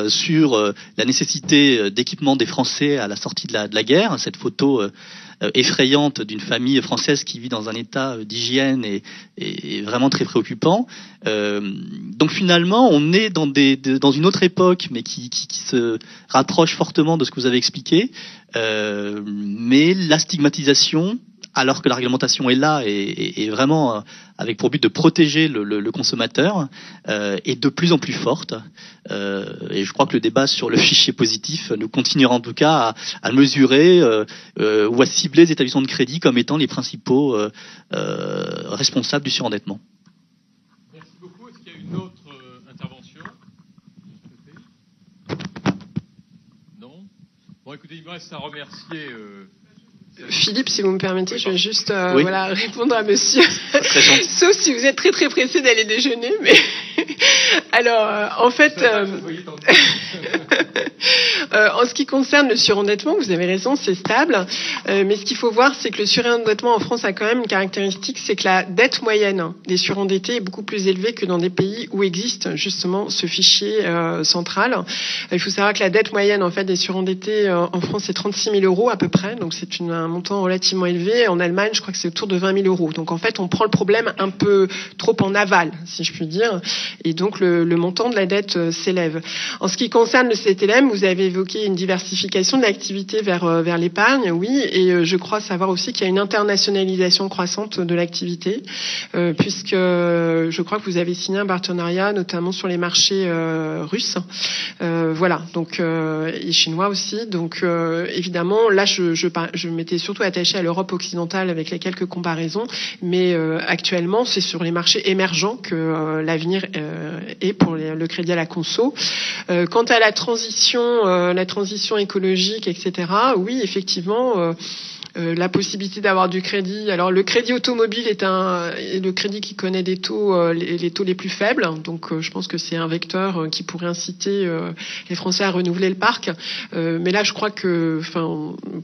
[SPEAKER 4] sur la nécessité d'équipement des Français à la sortie de la guerre, cette photo effrayante d'une famille française qui vit dans un état d'hygiène et vraiment très préoccupant. Donc finalement, on est dans une autre époque, mais qui se rapproche fortement de ce que vous avez expliqué. Mais la stigmatisation, alors que la réglementation est là et vraiment avec pour but de protéger le consommateur, est de plus en plus forte. Et je crois que le débat sur le fichier positif nous continuera en tout cas à mesurer ou à cibler les établissements de crédit comme étant les principaux responsables du surendettement.
[SPEAKER 5] Merci beaucoup. Est-ce qu'il y a une autre intervention? Non? Bon, écoutez, il me reste à remercier...
[SPEAKER 3] Philippe, si vous me permettez, je vais juste
[SPEAKER 4] oui.
[SPEAKER 3] répondre à monsieur. Sauf si vous êtes très très pressé d'aller déjeuner. Mais alors, en fait, en ce qui concerne le surendettement, vous avez raison, c'est stable. Mais ce qu'il faut voir, c'est que le surendettement en France a quand même une caractéristique, c'est que la dette moyenne des surendettés est beaucoup plus élevée que dans des pays où existe justement ce fichier central. Il faut savoir que la dette moyenne en fait des surendettés en France, c'est 36 000 euros à peu près. Donc c'est un montant relativement élevé. En Allemagne, je crois que c'est autour de 20 000 euros. Donc en fait, on prend le problème un peu trop en aval, si je puis dire. Et donc le montant de la dette s'élève. En ce qui concerne le CTLM, vous avez évoqué une diversification de l'activité vers l'épargne, oui. Et je crois savoir aussi qu'il y a une internationalisation croissante de l'activité, puisque je crois que vous avez signé un partenariat, notamment sur les marchés russes. Voilà. Donc et chinois aussi. Donc évidemment, là, je m'étais surtout attachée à l'Europe occidentale avec les quelques comparaisons, mais actuellement, c'est sur les marchés émergents que l'avenir est pour le crédit à la conso. Quant à la transition écologique, etc., oui, effectivement, la possibilité d'avoir du crédit. Alors le crédit automobile est le crédit qui connaît des taux, les taux les plus faibles. Donc je pense que c'est un vecteur qui pourrait inciter les Français à renouveler le parc. Mais là, je crois que,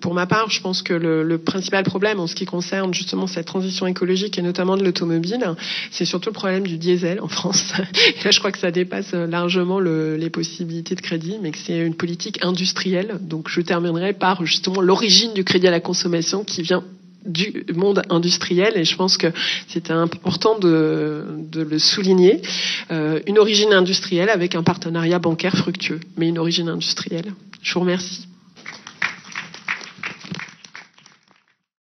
[SPEAKER 3] pour ma part, je pense que le principal problème en ce qui concerne justement cette transition écologique et notamment de l'automobile, c'est surtout le problème du diesel en France. Et là, je crois que ça dépasse largement les possibilités de crédit, mais que c'est une politique industrielle. Donc je terminerai par justement l'origine du crédit à la consommation qui vient du monde industriel, et je pense que c'est important de le souligner. Une origine industrielle avec un partenariat bancaire fructueux, mais une origine industrielle. Je vous remercie.